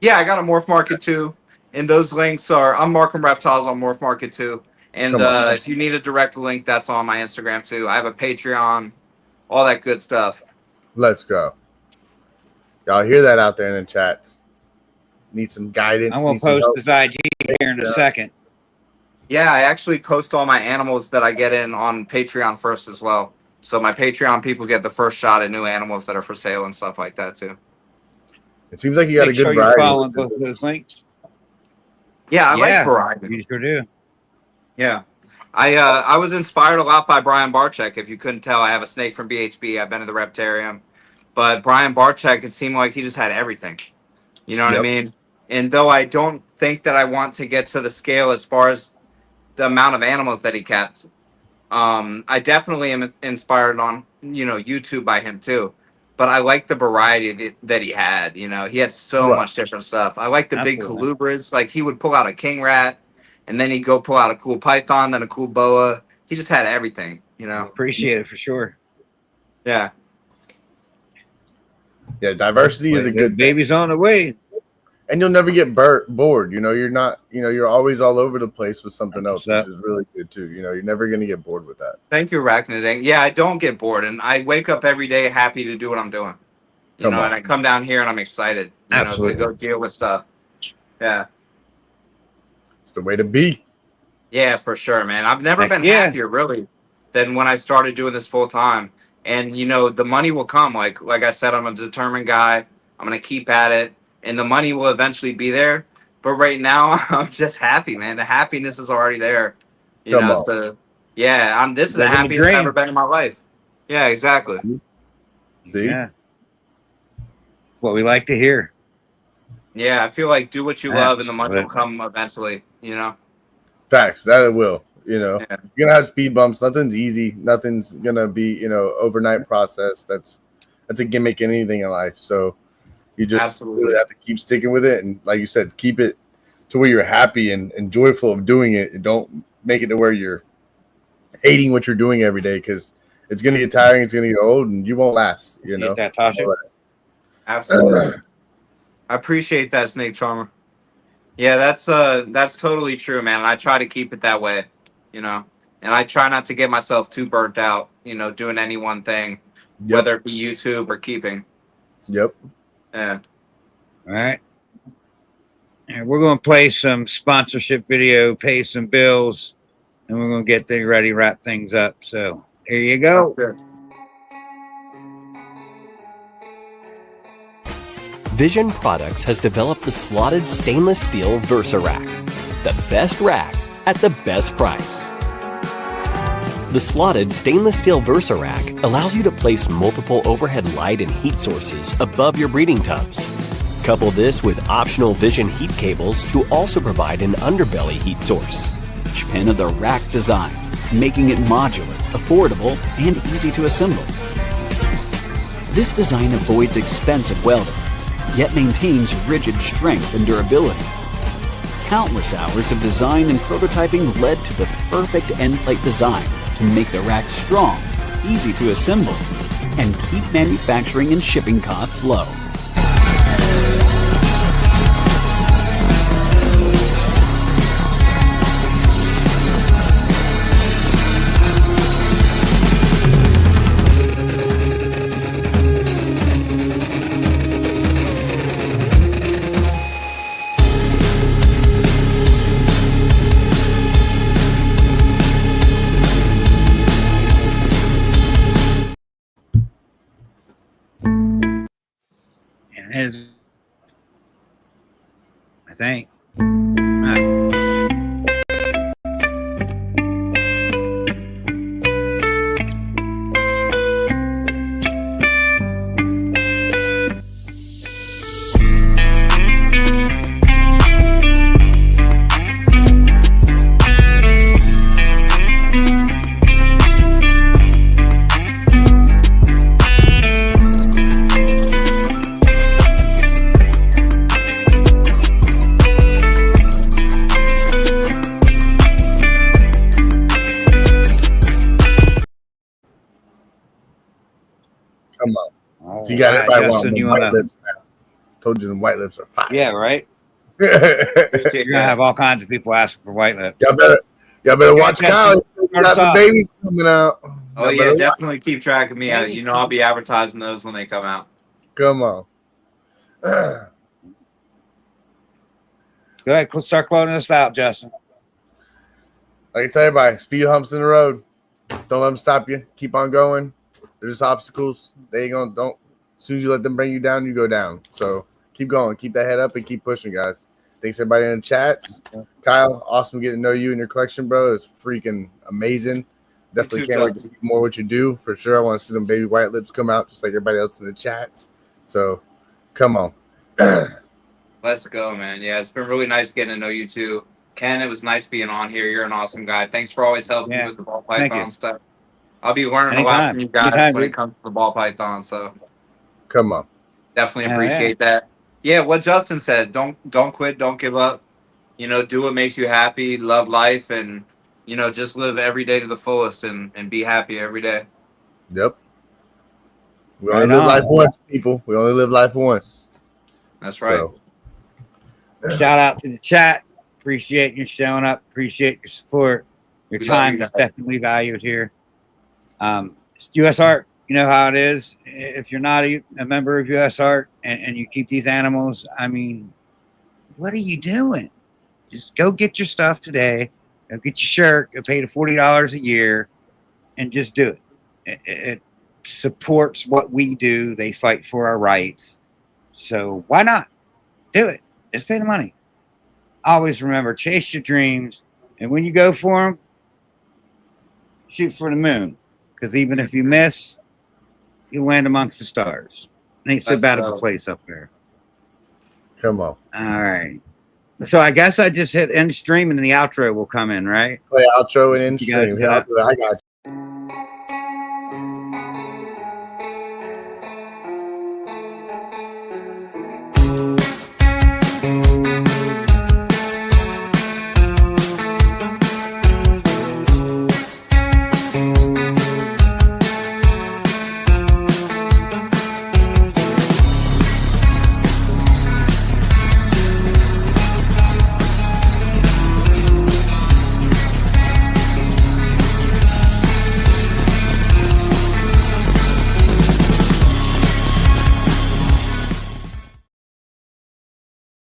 Yeah, I got a Morph Market too. And those links are, I'm Markham Reptiles on Morph Market too. And if you need a direct link, that's on my Instagram too. I have a Patreon, all that good stuff. Let's go. Y'all hear that out there in the chats. Need some guidance. I'm going to post his IG here in a second. Yeah, I actually post all my animals that I get in on Patreon first as well. So my Patreon people get the first shot at new animals that are for sale and stuff like that too. It seems like you got a good variety. You're following both of those links. Yeah, I like variety. You sure do. Yeah. I was inspired a lot by Brian Barczyk. If you couldn't tell, I have a snake from BHB. I've been to the Reptarium. But Brian Barczyk, it seemed like he just had everything. You know what I mean? And though I don't think that I want to get to the scale as far as the amount of animals that he kept, I definitely am inspired on, YouTube by him too. But I like the variety that he had. You know, he had so much different stuff. I like the big colubrids. Like, he would pull out a king rat, and then he'd go pull out a cool python, then a cool boa. He just had everything, Appreciate it for sure. Yeah. Yeah, diversity is a good baby's on the way. And you'll never get bored. You're not, you're always all over the place with something else, which is really good too. You're never going to get bored with that. Thank you, Arachnid. Yeah, I don't get bored. And I wake up every day happy to do what I'm doing. And I come down here and I'm excited, to go deal with stuff. Yeah. It's the way to be. Yeah, for sure, man. I've never been happier, really, than when I started doing this full time. And, the money will come. Like I said, I'm a determined guy. I'm going to keep at it. And the money will eventually be there. But right now, I'm just happy, man. The happiness is already there. So, yeah, this is the happiest I've ever been in my life. Yeah, exactly. See? Yeah. That's what we like to hear. Yeah, I feel like do what you love and the money will come eventually, Facts. That it will. You're going to have speed bumps. Nothing's easy. Nothing's going to be, overnight process. That's a gimmick in anything in life. So, you just really have to keep sticking with it. And like you said, keep it to where you're happy and joyful of doing it. And don't make it to where you're hating what you're doing every day, because it's going to get tiring, it's going to get old, and you won't last. You know that, Tasha? Absolutely. I appreciate that, Snake Charmer. Yeah, that's totally true, man. And I try to keep it that way, you know. And I try not to get myself too burnt out, you know, doing any one thing, whether it be YouTube or keeping. Yep. Yeah. All right. And we're going to play some sponsorship video, pay some bills, and we're going to get things ready, wrap things up. So here you go. Okay. Vision Products has developed the slotted stainless steel Versa Rack, the best rack at the best price. The slotted stainless steel Versa Rack allows you to place multiple overhead light and heat sources above your breeding tubs. Couple this with optional Vision heat cables to also provide an underbelly heat source. Each pin of the rack design, making it modular, affordable, and easy to assemble. This design avoids expensive welding, yet maintains rigid strength and durability. Countless hours of design and prototyping led to the perfect end plate design to make the rack strong, easy to assemble, and keep manufacturing and shipping costs low. I think. All right. Come on. So you got it by one. White lips now. Told you the white lips are fine. Yeah, right. You're gonna have all kinds of people asking for white lips. Y'all better watch Kyle. We got some babies coming out. Oh yeah, definitely keep track of me. You know, I'll be advertising those when they come out. Come on. Go ahead, start closing this out, Justin. Like I tell everybody, speed humps in the road. Don't let them stop you. Keep on going. They're just obstacles. They ain't gonna don't. As soon as you let them bring you down, you go down. So keep going. Keep that head up and keep pushing, guys. Thanks everybody in the chats. Kyle, awesome getting to know you and your collection, bro. It's freaking amazing. Definitely can't wait to see more what you do. For sure, I want to see them baby white lips come out just like everybody else in the chats. So come on. Let's go, man. Yeah, it's been really nice getting to know you too. Ken, it was nice being on here. You're an awesome guy. Thanks for always helping me with the ball python stuff. I'll be learning a lot from you guys when it comes to the ball python. So come on. Definitely appreciate that. Yeah, what Justin said, don't quit, don't give up. You know, do what makes you happy, love life, and you know, just live every day to the fullest and be happy every day. Yep. We only live life once, people. We only live life once. That's right. So. Shout out to the chat. Appreciate you showing up. Appreciate your support. Your time is definitely valued here. US Art, you know how it is. If you're not a member of US Art and you keep these animals, I mean, what are you doing? Just go get your stuff today. Go get your shirt. Go pay the $40 a year and just do it. It supports what we do. They fight for our rights. So why not? Do it. Just pay the money. Always remember, chase your dreams. And when you go for them, shoot for the moon. Because even if you miss, you land amongst the stars. Ain't so bad of a place up there. Come on. All right. So I guess I just hit end stream and the outro will come in, right? Play outro and end stream. I got